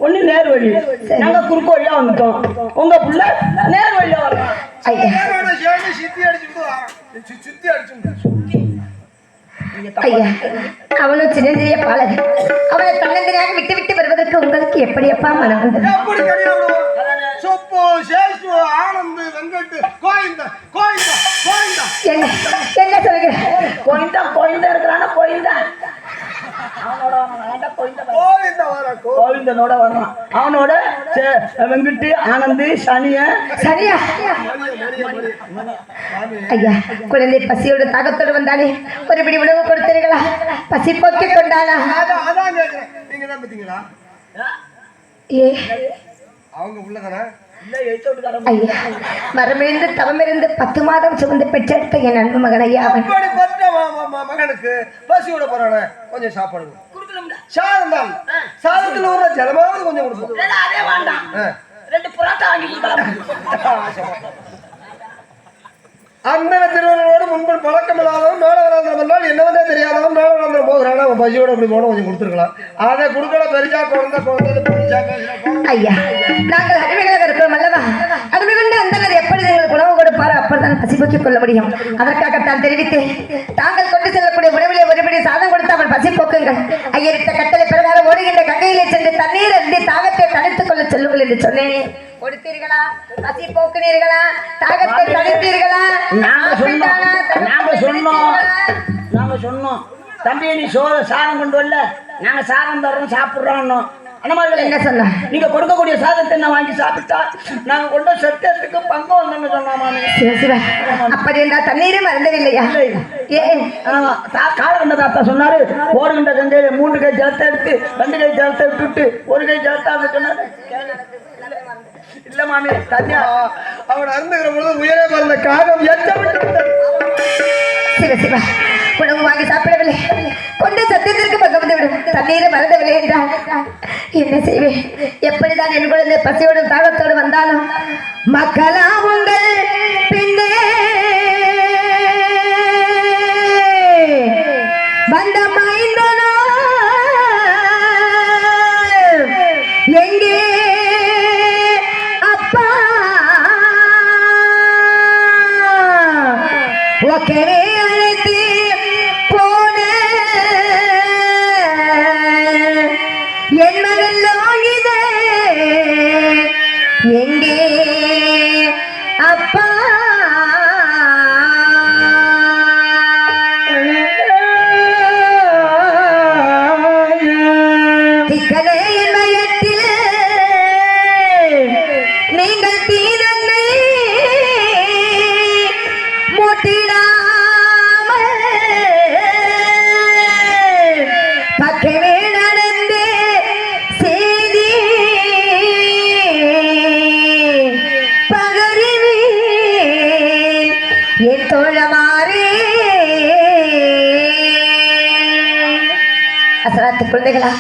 ஒண்ணு நேர் வழி. நாங்க குறுக்கு வழியா வந்துட்டோம், உங்க புள்ள நேர் வழியா வரலாம். ஐயா ஐயா அவனும் சின்னஞ்சிறிய பாலகன். அவனை தன்னந்தனியாக விட்டு விட்டு வருவதற்கு உங்களுக்கு எப்படியப்பா மனம் வந்தது? என்ன என்ன சொல்லுகிற? கோயிந்தா இருக்கிறானா? கோவிந்தனோட வரலாம். அவனோட வெங்கட்டு, ஆனந்து, சனியா ஐயா, குழந்தை பசியோடு தாகத்தோடு வந்தானே, ஒரு பிடி உணவு கொடுத்தீர்களா? பசி போக்கிக் கொண்டானா? ஏ அவங்க உள்ளதானே ஐயா, மரமிருந்து தவமிருந்து 10 மாதம் சுமந்து பெற்றெடுத்த என் அன்பு மகன் ஐயா அவன். மகனுக்கு பசியோட போறானே, கொஞ்சம் சாப்பாடு சாதம் தான். சாதத்துல ஒரு ஜலமாவது கொஞ்சம் கொடுப்போம். அதே வேண்டாம், 2 புரோட்டா வாங்கி கொடுக்கலாம். அண்ணன திருவண்ணோடு முன்பு பழக்கம் இல்லாதவன் மேலவராந்திரம் என்றால் என்னவென்றே தெரியாதவன் மேலவராந்திரம் போகிறான். அவன் பசியோட அப்படி போன கொஞ்சம் கொடுத்துருக்கலாம். அதை கொடுக்கல. பெருசா ஐயா, நாங்கள் அடிமைகளாக இருக்கிறோம் அல்லவா? அடிமை கொண்டு அந்தனர் எப்படி எங்களுக்கு உணவு கொடுப்பாரோ அப்பதான் பசி போக்கிக் கொள்ள முடியும். அதற்காகத்தான் தெரிவித்தேன், தாங்கள் கொண்டு செல்லக்கூடிய உணவிலே ஒருபடி சாதம் கொடுத்து அவன் பசி போக்குங்கள். ஐயரிட்ட கட்டளை பிரகாரம் ஓடுகின்ற கங்கையிலே சென்று தண்ணீர் அருந்தி தாகத்தை தணித்துக் கொள்ள செல்லுங்கள் என்று சொன்னேன். கொடுத்தீர்களா? பசி போக்குனீர்களா? தாகத்தை தணித்தீர்களா? நாங்க சொன்னோம் தம்பி, நீ சாதம் கொண்டு வரல, நாங்க சாதம் தர்றோம் சாப்பிடுறோம். என்ன சொன்னா? நீங்க கொடுக்கக்கூடிய சாதத்தை நான் வாங்கி சாப்பிட்டா நாங்க கொண்டு சட்டத்துக்கு பங்கு வந்தோம்னு சொன்னாமா. அப்படி இருந்தா தண்ணீரே மறந்தவில்லையா? காலகண்ட தாத்தா சொன்னாரு, ஓடுகின்ற கங்கையில 3 கை ஜலத்தை எடுத்து 2 கை ஜலத்தை விட்டுட்டு 1 கை ஜலத்தை சொன்னாரு. இல்ல மாமி, தனியா அவன் அருந்துகிற பொழுது உயரே பறந்த காகம் சிவா உணவு வாங்கி சாப்பிடவில்லை, கொண்டு சத்தியத்திற்கு பக்கம் வந்து விடும். தண்ணீரை மறந்தவில்லை என்றால் என்ன செய்வேன்? எப்படிதான் என் குழந்தை பசியோடும் தாகத்தோடு வந்தாலும் மக்களா உங்கள் பின்னே வந்த மைந்தனோ எங்கே அப்பா ஒக்கவே அழைத்து போன என் மகளோ இது எங்கே அப்பா? திக்கனே என் வயத்தில் நீங்கள் தீரன்னை மூட்டிடாமல் பக்கமே நடந்து செய்தி பகரிவி என் தோழமாறே. அசராத்து குழந்தைகளா,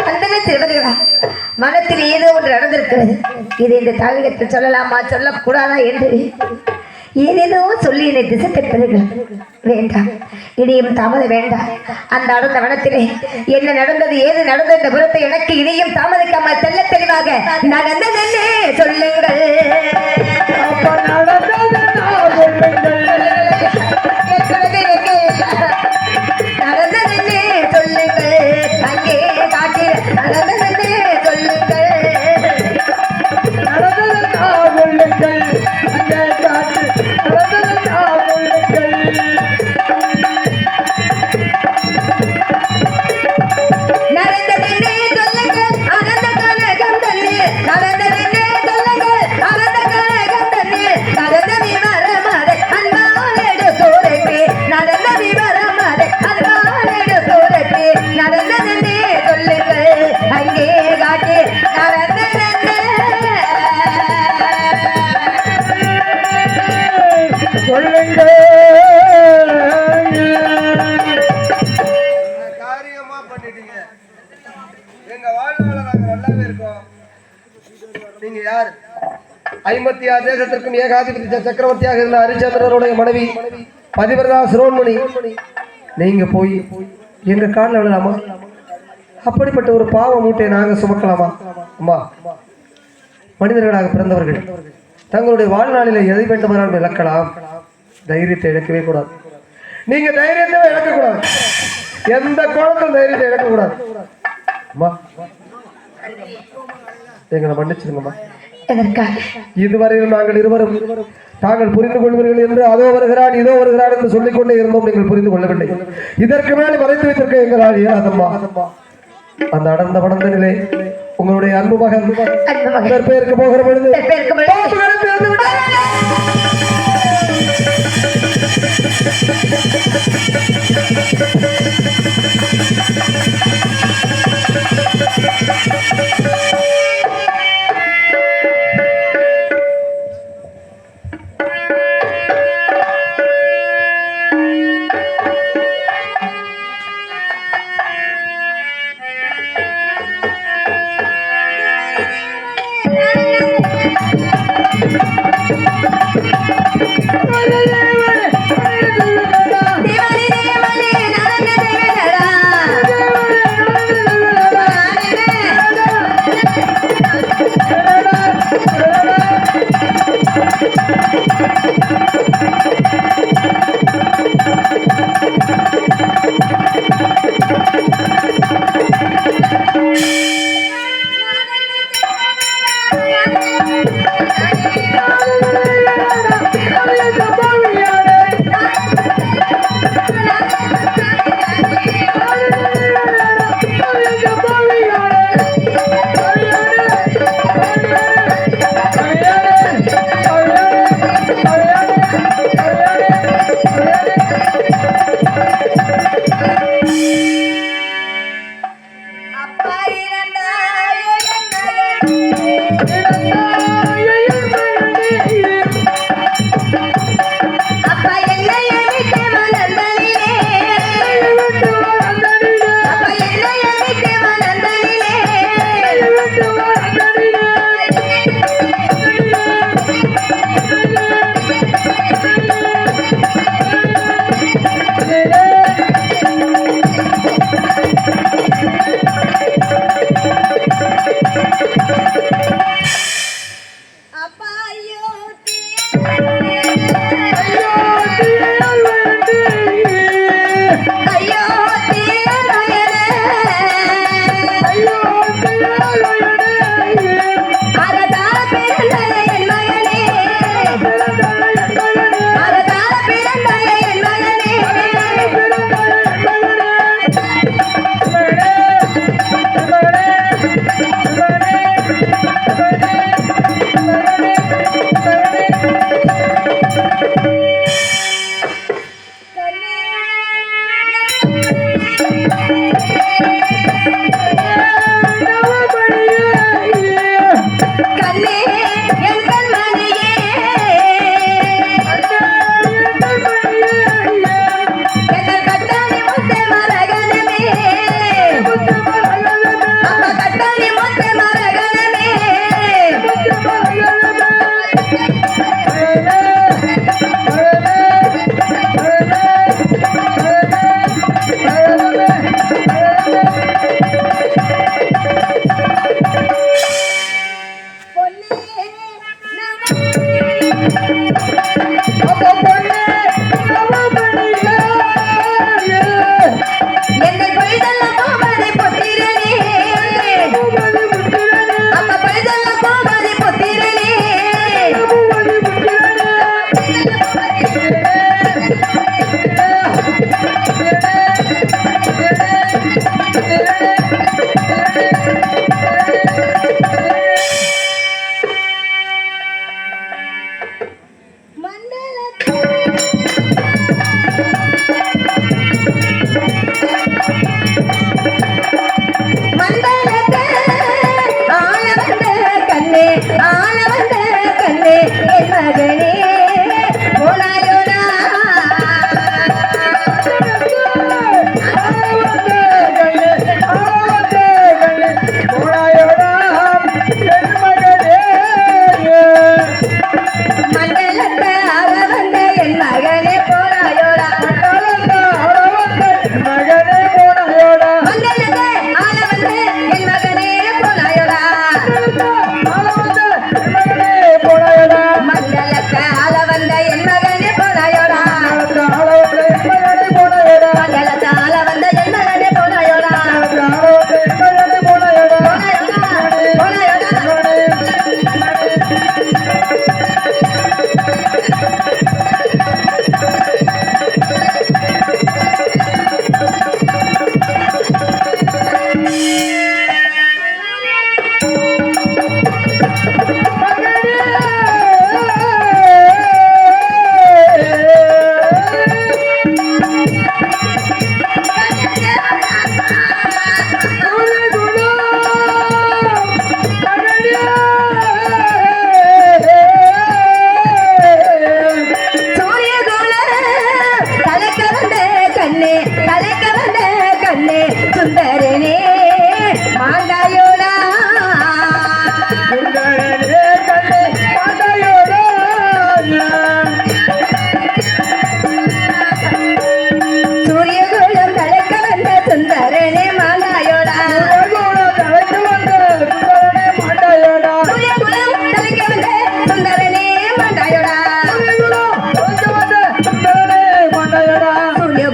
அந்தன சிறுவர்களா, மனத்தில் ஏதோ ஒன்று நடந்திருக்கிறது. இது இந்த தாயகத்தில் சொல்லலாமா சொல்லக்கூடாதா என்று ஏதேதோ சொல்லி என்னை திசை பெற்றீர்கள். வேண்டாம், இனியும் தாமதம் வேண்டாம். அந்த அடர்ந்த வனத்திலே என்ன நடந்தது, ஏது நடந்த இந்த புறத்தை எனக்கு இனியும் தாமதிக்காமல் தெல்ல தெளிவாக நடந்ததென்னே சொல்லுங்கள். நடந்ததென்னே சொல்லுங்கள். அங்கே காட்டி நடந்ததென்னே சொல்லுங்கள். நடந்ததென்னே சொல்லுங்கள். அனந்த கனகம் தண்ணே நடந்ததென்னே சொல்லுங்கள். அனந்த கனகம் தண்ணே நடந்த விவரம் அதை அன்பாலெடு சூரப்பே நடந்த விவரம் அதை அன்பாலெடு சூரப்பே நடந்ததென்னே சொல்லுங்கள். அங்கே காட்டி நடந்ததென்னே சொல்லுங்கள். காரியமா பண்ணிட்டீங்க. எங்க வாழ்நாள நாங்க நல்லாவே இருக்கோம். நீங்க யார்? 56 தேசத்திற்கும் ஏகாதிபதி சக்கரவர்த்தியாக இருந்த ஹரிச்சந்திரனுடைய மனைவி பதிவிரதா சிரோன்மணி நீங்க போய் எங்க காலில் விழலாமா? அப்படிப்பட்ட ஒரு பாவ மூட்டையை நாங்க சுமக்கலாமா? அம்மா, மனிதர்களாக பிறந்தவர்கள் தங்களுடைய வாழ்நாளில் எதை வேண்டுமானாலும் இழக்கலாம். தைரியத்தை இழக்கவே கூடாது. நீங்க தைரியத்தை இழக்கக்கூடாது. எந்த கோணத்தில் தைரியத்தை இழக்கக்கூடாது. அம்மா, எங்களை மன்னிச்சிருங்கம்மா. இதுவரையில் நாங்கள் இருவரும் தாங்கள் புரிந்து கொள்வீர்கள் என்று அதோ வருகிறான் இதோ வருகிறான் என்று சொல்லிக் கொண்டே இருந்தோம். நீங்கள் புரிந்து கொள்ளவில்லை. இதற்கு மேலே மறைத்து வைத்திருக்க எங்களால் இயலாதம்மா. அந்த அடர்ந்த படர்ந்த நிலை உங்களுடைய அன்பு மகன் பெயருக்கு போகிற பொழுது சுந்தரனே மாண்டாயோடா சூரியகுலம் தலைக்க வந்த சுந்தரனே மாண்டாயோடா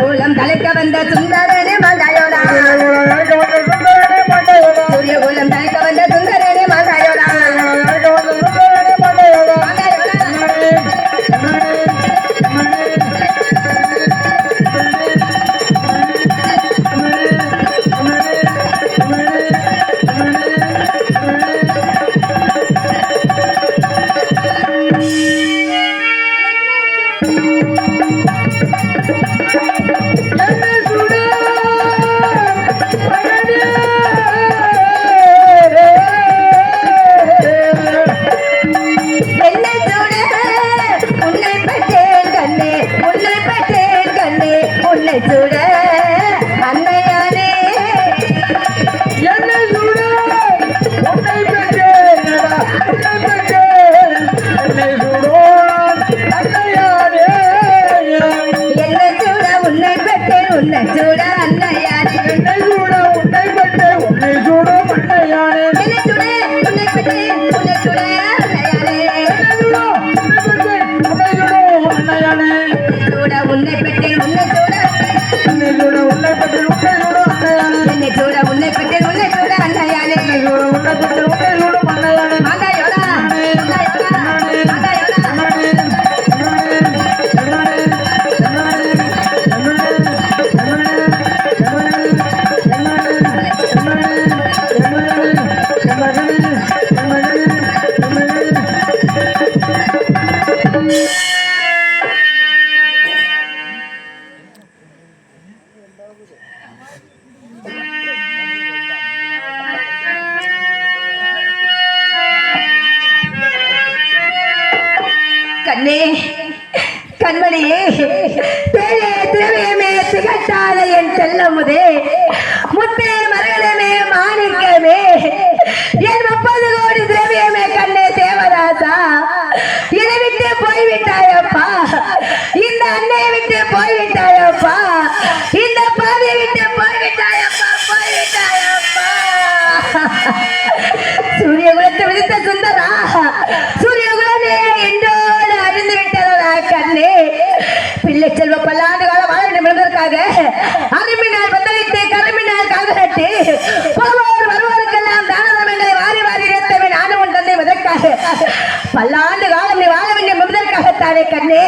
சூரியகுலம் தலைக்க வந்த சுந்தரனே மாண்டாயோடா சூரியகுலம் தலைக்க வந்த சுந்தரனே மாண்டாயோடா கண்ணே கண்மணியே பேரே திரவியமே திகட்டாத என் செல்லமுதே முத்தே மரகதமே மாணிக்கமே என் 30 கோடி திரவியமே கண்ணே தேவதாசா என்னை விட்டு போய்விட்டாயப்பா இந்த அன்னையை விட்டு போய்விட்டாயப்பா இந்த பாவியை விட்டு போய்விட்டாயப்பா சூரியகுலத்தை விதித்த சுந்தரா சூரியகுலமே என்றோடு அறிந்து விட்டதா கண்ணே பிள்ளை செல்வ பல்லாண்டு காலம் வாழ வேண்டும் என்பதற்காக அருமினால் பந்தளித்து கருமினால் கால்கட்டு போவோர் வருவோருக்கெல்லாம் தானதமங்களை வாரி வாரி இறத்தவை நானும் உன் தந்தை முதற்காக பல்லாண்டு காலம் நீ வாழ வேண்டும் என்பதற்காகத்தானே கண்ணே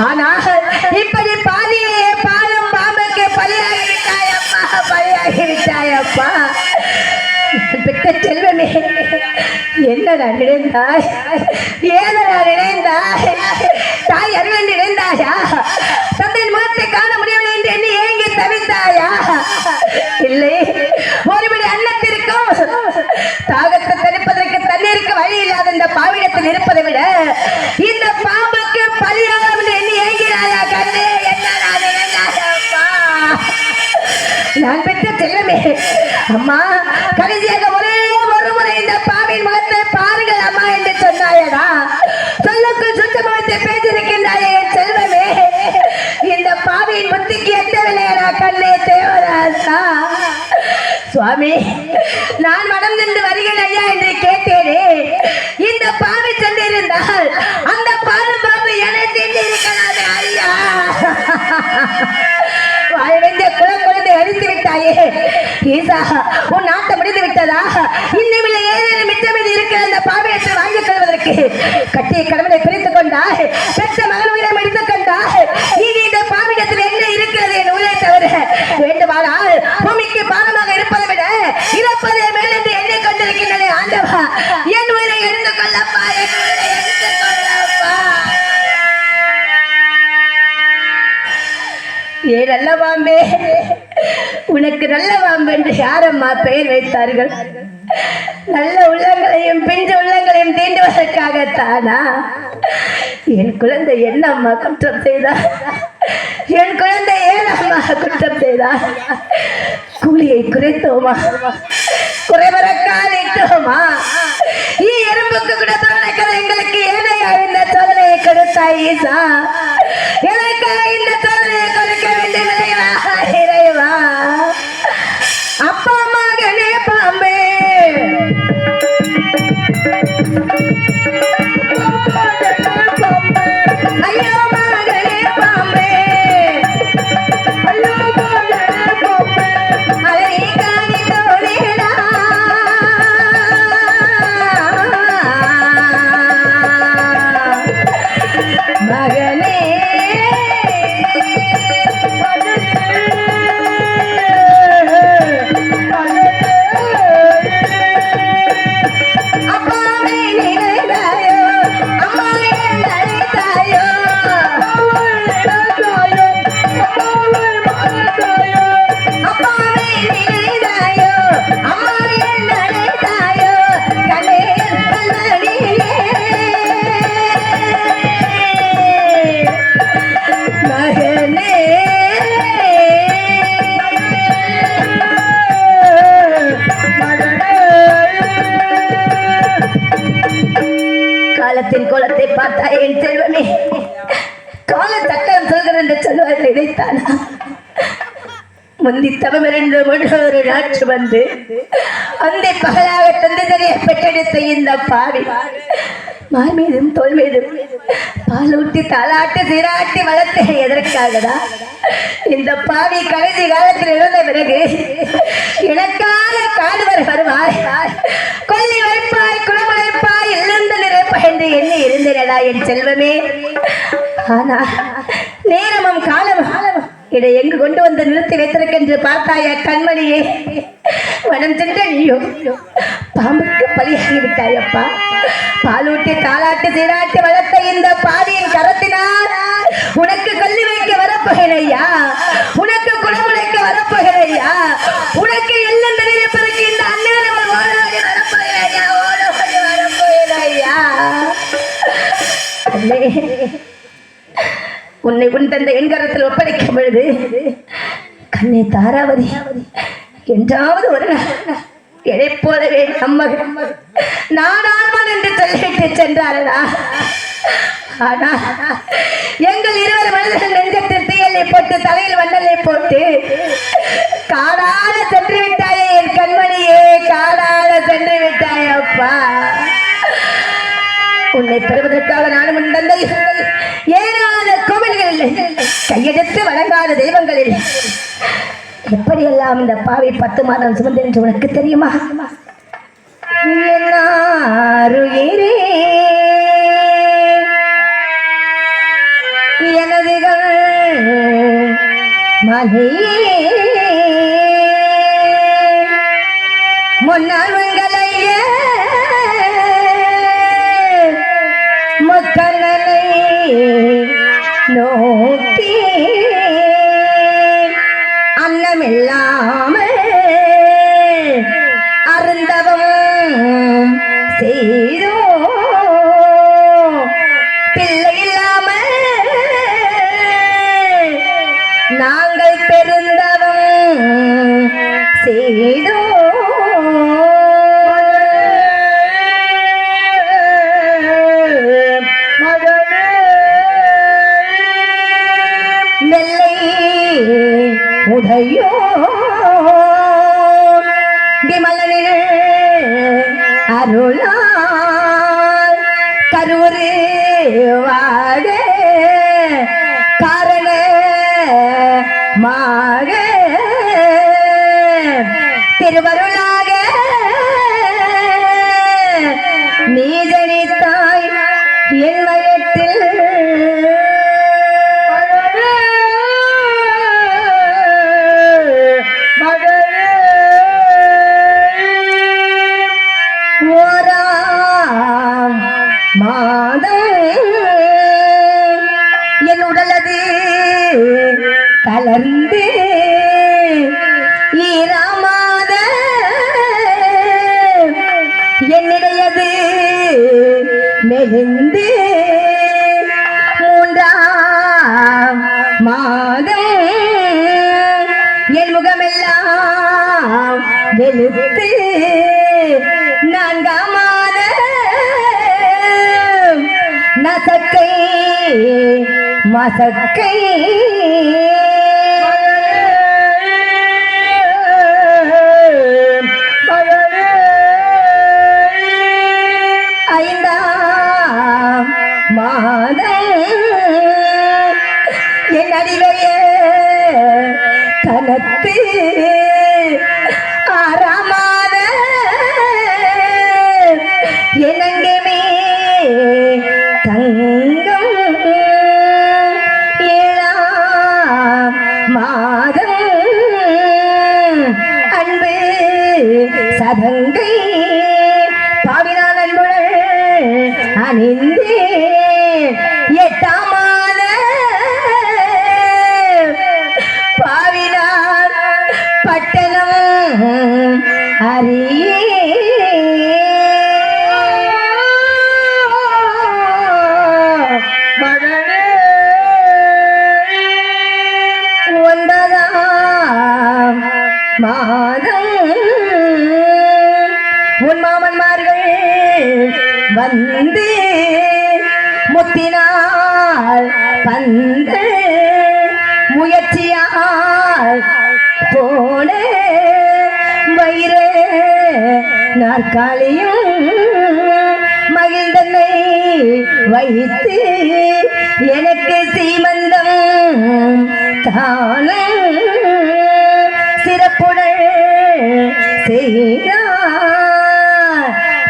ஆனால் இப்படி பாதியே பாலும் பாம்புக்கு பலியாகிவிட்டாயப்பா பெற்ற செல்வமே என்னடா நினைந்தாய் ஏதடா நினைந்தாய் தாய் அருள் நினைந்தாயா தந்தையின் முகத்தை காண முடியவில்லை என்று எண்ணி ஏங்கி தவித்தாயா இல்லை ஒருபடி அன்னத்திற்கும் தாகத்தை தணிப்பதற்கு தண்ணீருக்கு வழி இல்லாத இந்த பாவிடத்தில் இருப்பதை விட இந்த பாம்புக்கு பலியாகும் என்று எண்ணி ஏங்கினாயா கண்ணே என்னடா நினைந்தாயப்பா நான் பெற்ற செல்வமே அம்மா கடைசியாக ஒரே ஒரு முறை இந்த பாவின் முகத்தை பாருங்கள் அம்மா என்று சொன்னாயடா சொல்லுக்கு சுத்தமுகத்தை பேசியிருக்கின்றாயே என் செல்வமே இந்த பாவியின் புத்திக்கு எட்டவில்லையடா கண்ணே தேவதாசா சுவாமி நான் மனம் நின்று வருகிறேன் ஐயா என்று கேட்டேனே இந்த பாவி சென்றிருந்தால் அந்த பாலும் பாம்பு என சென்றிருக்கிறாரே ஐயா வாழ்வென்ற குழந்தை அழித்து விட்டாயே ஈசா உன் நாட்டை முடிந்து விட்டதா இன்னும் ஏதேனும் மிச்சமீது இருக்கிற அந்த பாவியத்தை வாங்கிக் கொள்வதற்கு கட்டிய கடவுளை பிரித்துக் கொண்டாய் பெற்ற மகன் உயிரை முடித்துக் கொண்டாய் இனி இந்த பாவிடத்தில் என்ன இருக்கிறது என் உயிரை தவிர வேண்டுமானால் பூமிக்கு பாரமாக இருப்பதை விட இறப்பதே மேல் என்று எண்ணிக் கொண்டிருக்கின்றன ஆண்டவா என் உயிரை எடுத்துக் கொள்ளப்பா என் உயிரை எடுத்துக் கொள்ளப்பா ஏ நல்ல பாம்பே உனக்கு நல்ல பாம்பு என்று யாரம்மா பெயர் வைத்தார்கள் நல்ல உள்ளங்களையும் பிஞ்சு உள்ளங்களையும் தீண்டுவதற்காகத்தானா என் குழந்தை என்னம்மா குற்றம் செய்தார் என் குழந்தை ஏனம்மா குற்றம் செய்தார் கூலியை குறைத்தோமா குறைவரக்காலிட்டோமா எறும்புக்கு கூட துணைக்கிறது எங்களுக்கு ஏனையா இந்த சோதனையை கொடுத்தாய் ஈசா எனக்கு இந்த சோதனையை கொடுக்க வேண்டும் இறைவா நினைத்தானா முந்தி தவமிருந்து ஒரு நாற்று வந்து அந்த பகலாக தந்தைய பெற்றெடுத்த இந்த பாவி மார் மீதும் தோல் மீதும் பாலூட்டி தாளாட்டி சீராட்டி வளர்த்த எதற்காகடா இந்த பாவி கடைசி காலத்தில் இருந்த பிறகு எனக்காக காடுவர் வருவாய் கொல்லி வைப்பாய் குளமுழைப்பாய் எழுந்த நிறைப்பாய் என்று எண்ணி இருந்தேனடா என் செல்வமே. ஆனா நேரமும் காலமும் இதை எங்கு கொண்டு வந்து நிறுத்தி வைத்திருக்கின்ற பார்த்தாய கண்மணியே வனம் சென்ற நீயோ பாம்புக்கு பலியாகி விட்டாயப்பா. பாலூட்டி தாளாட்டி சீராட்டி வளர்த்த இந்த பாவியின் கரத்தினால் உனக்கு கல்வி வைக்க வரப்போகிறையா, உனக்கு குணமுழைக்க வரப்போகிறையா, உனக்கு எல்லாம் நிறைவேற்பதற்கு இந்த அண்ணன் ஓடோடி வரப்போகிறையா, ஓடோடி வரப்போகிறையா. உன்னை உன் தந்தை என் கரத்தில் ஒப்படைக்கும் பொழுது கண்ணே தாராவதி என்றாவது ஒரு எதை போலவே நம்ம நாடாமல் என்று சொல்லிட்டு சென்றாரா. ஆனா எங்கள் இருவர் மனிதர்கள் நெஞ்சத்தில் தீயலை போட்டு தலையில் வண்ணலை போட்டு காடால சென்று விட்டாயே என் கண்மணியே, காடால சென்று விட்டாயே அப்பா. உன்னை பெறுவதற்காக நானும் உன் தந்தை ஏனாத கோவில்களில் கையெடுத்து வழங்காத தெய்வங்களில் எப்படியெல்லாம் இந்த பாவை 10 மாதம் சுமந்து என்று உனக்கு தெரியுமா? எனதுகள் மனையே முன்னால் உங்களைய மக்களனை நோக்கி அன்னமில்லாமல் அருந்தவம் செய்தோ பிள்ளை இல்லாமல் நாங்கள் பெருந்தவம் செய்தோ உடையோ விமலனில் அருளால் கருவறு வாட காரண மாக திருவருளாக நீ ஜனித்தாய் என் மயத்தில் என் உடலது கலர்ந்து ஈராமாத என்னிடையது மெலிந்து 3ஆம் மாதம் என் முகமெல்லாம் வெளுத்து 4ஆம் நசக்கை மசக்கை ஐந்தாம் மாதம் என் அறிவைய கனத்து 6ஆம் மாதம் என்னங்கமே தங்கம் 7ஆம் மாதம் அன்பு சதங்கை பாவினான் அன்புடன் அணிந்து 8ஆம் மாதம் பாவினான் பட்டணம் அறியே 9ஆம் மாதம் உன் மாமன்மார்கள் வந்து முத்தினால் பந்து முயற்சியால் போன வயிற நாற்காலியும் மகிழ்ந்தனை வைத்து எனக்கு சீமந்தம் தான சிறப்புடன் செய்தார்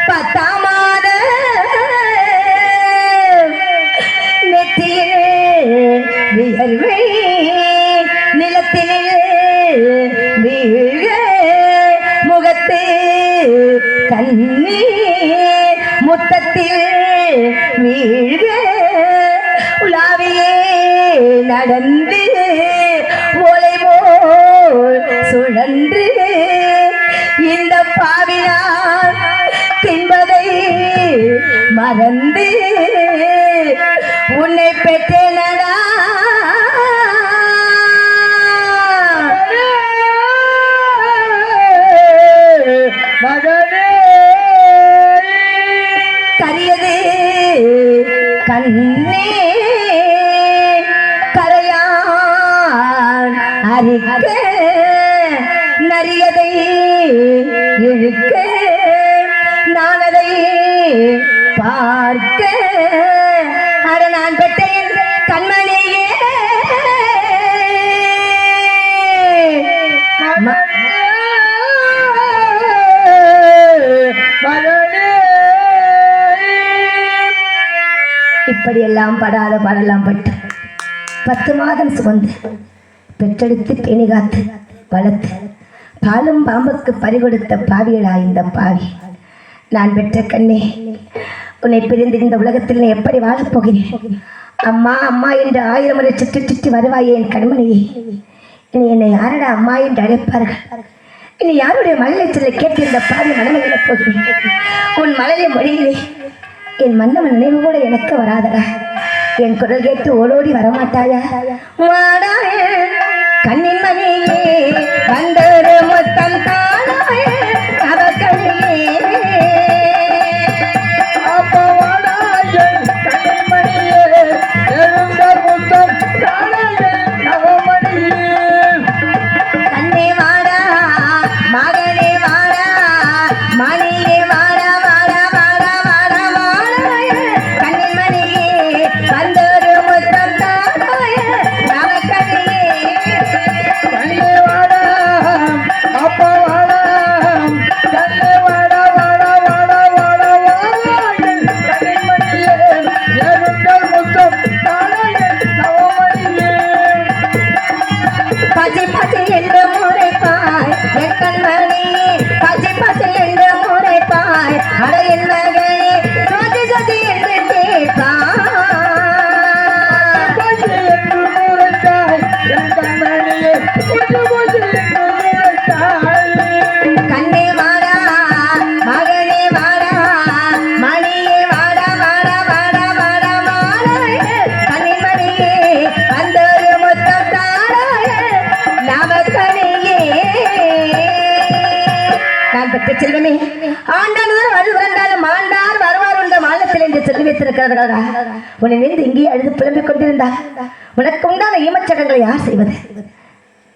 10ஆம் மாத நெற்றியில் வியர்வை நிலத்திலே வீழ முகத்து கண்ணீர் முத்தத்தில் வீழ உலாவியே நடந்து ஓலை போல் சுழன்று இந்த பாவினார் தின்பதை மறந்து உன்னை பெற்றேனடா மகனே கரியது கண்ணே கரையான் அரிக்க நரியதை இழுக்க நான் அதை பார்க்க அட நான் பெற்றேன் கண்மணியே இப்படியெல்லாம் படாத பாடலாம் பட்டு 10 மாதம் சுமந்து பெற்றெடுத்து பேணி காத்து வளர்த்து பாலும் பாம்புக்கு பறிகொடுத்த பாவியடா இந்த பாவி. நான் பெற்ற கண்ணே, உன்னை பிரிந்து இந்த உலகத்தில் நீ எப்படி வாழப் போகிறேன்? அம்மா அம்மா என்று 1000 முறை சுற்றி சுற்றி வருவாயே என் கண்மணியே. இனி என்னை யாரடா அம்மா என்று அழைப்பார்கள்? இனி யாருடைய மழலை சொல்ல கேட்டு இந்த பாவி மனமகிழப் போகிறேன். உன் மழலை மொழியிலே என் மன்னவன் நினைவு கூட எனக்கு வராதடா. என் குரல் கேட்டு ஓடோடி வரமாட்டாயா? கண்ணின் மணியே வந்தொரு மொத்தம் தானாய அவக்கணியே கண்ணே வாடா மகனே வாடா மணியே வாடா வாடா வாடா வாடா வாடாய கண்ணின் மணியே வந்தொரு மொத்தம் தானாய அவக்கணியே பச்சை பச்சை என்று முறைப்பாய் என் கண்மணியே, பச்சை பச்சை என்று முறைப்பாய் அட என் மகனே, சொதி சொதி என்று கண்ணே வாடா மகனே வாடா மணியே வாடா வாடா வாடா வாடா வாடாய கண்ணின் மணியே வந்தொரு மொத்தம் தாராய நவக்கணியே. நான் பெற்ற செல்வமே, ஆண்டாண்டுதான் அழுது வந்தாலும் ஆண்டார் வருவார் என்ற மாநிலத்தில் என்று சொல்லி வைத்திருக்கிறார்களா? உன்னை நின்று இங்கே அழுது புலம்பிக் கொண்டிருந்தார். உனக்கு உண்டான ஈமச்சடங்களை யார் செய்வது?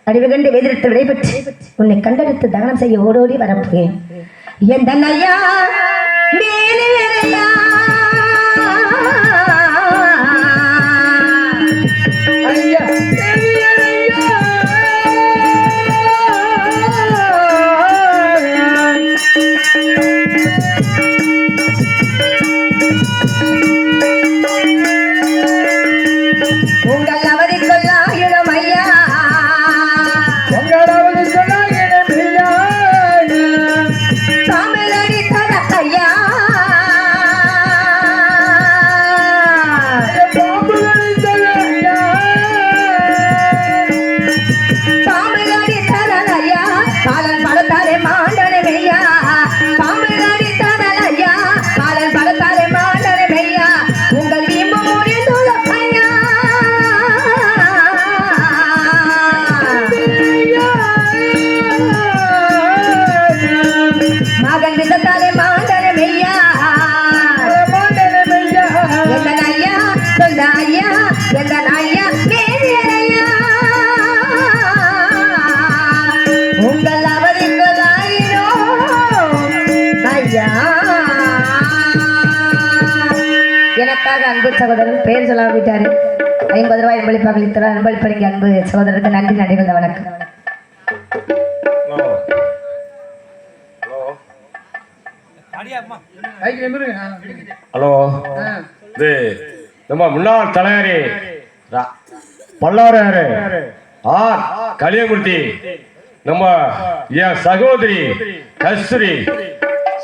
அறிவு கண்டு வேதிரிட்டு விடைபெற்று உன்னை கண்டெடுத்து தகனம் செய்ய ஓடோடி வரப்போகிறேன். எந்த ஐயா மேலேயா ஐயா உங்கள் அவதி கொள்ளாயிடும் ஐயா உங்களாவது சொன்னாயிரம் தமிழடி தட ஐயா அன்பு சகோதரர் பெயர் சொல்லாம விட்டாரு 50 ரூபாய் அன்பளிப்பாக அளித்தார். அன்பளிப்பளிக்க அன்பு சகோதரருக்கு நன்றி நன்றிகள் வணக்கம். ஹலோ இது நம்ம முன்னாள் தலைவரி பல்லாறு ஆர் கலியமூர்த்தி நம்ம என் சகோதரி கஸ்தூரி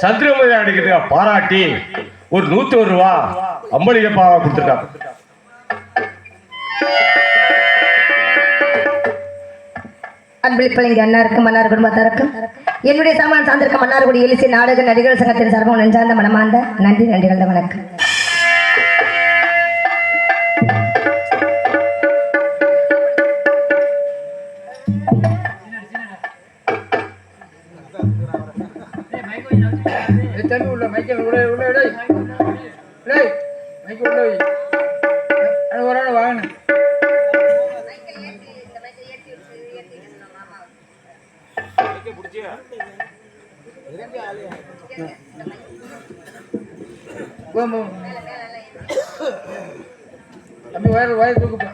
சந்திரமதி அடிக்கிறதுக்கு பாராட்டி ஒரு 101 ரூபா அம்பளிகப்பாக கொடுத்துருக்காங்க. அன்பளிப்பளிங்க அண்ணாருக்கும் மன்னார் குடும்பத்தாருக்கும் என்னுடைய சாமான் சார்ந்திருக்க மன்னார்குடி எலிசி நாடக நடிகர் சங்கத்தின் சார்பம் நெஞ்சார்ந்த மனமார்ந்த நன்றி நன்றிகள் வணக்கம். தம்பி வயிறு தூக்கு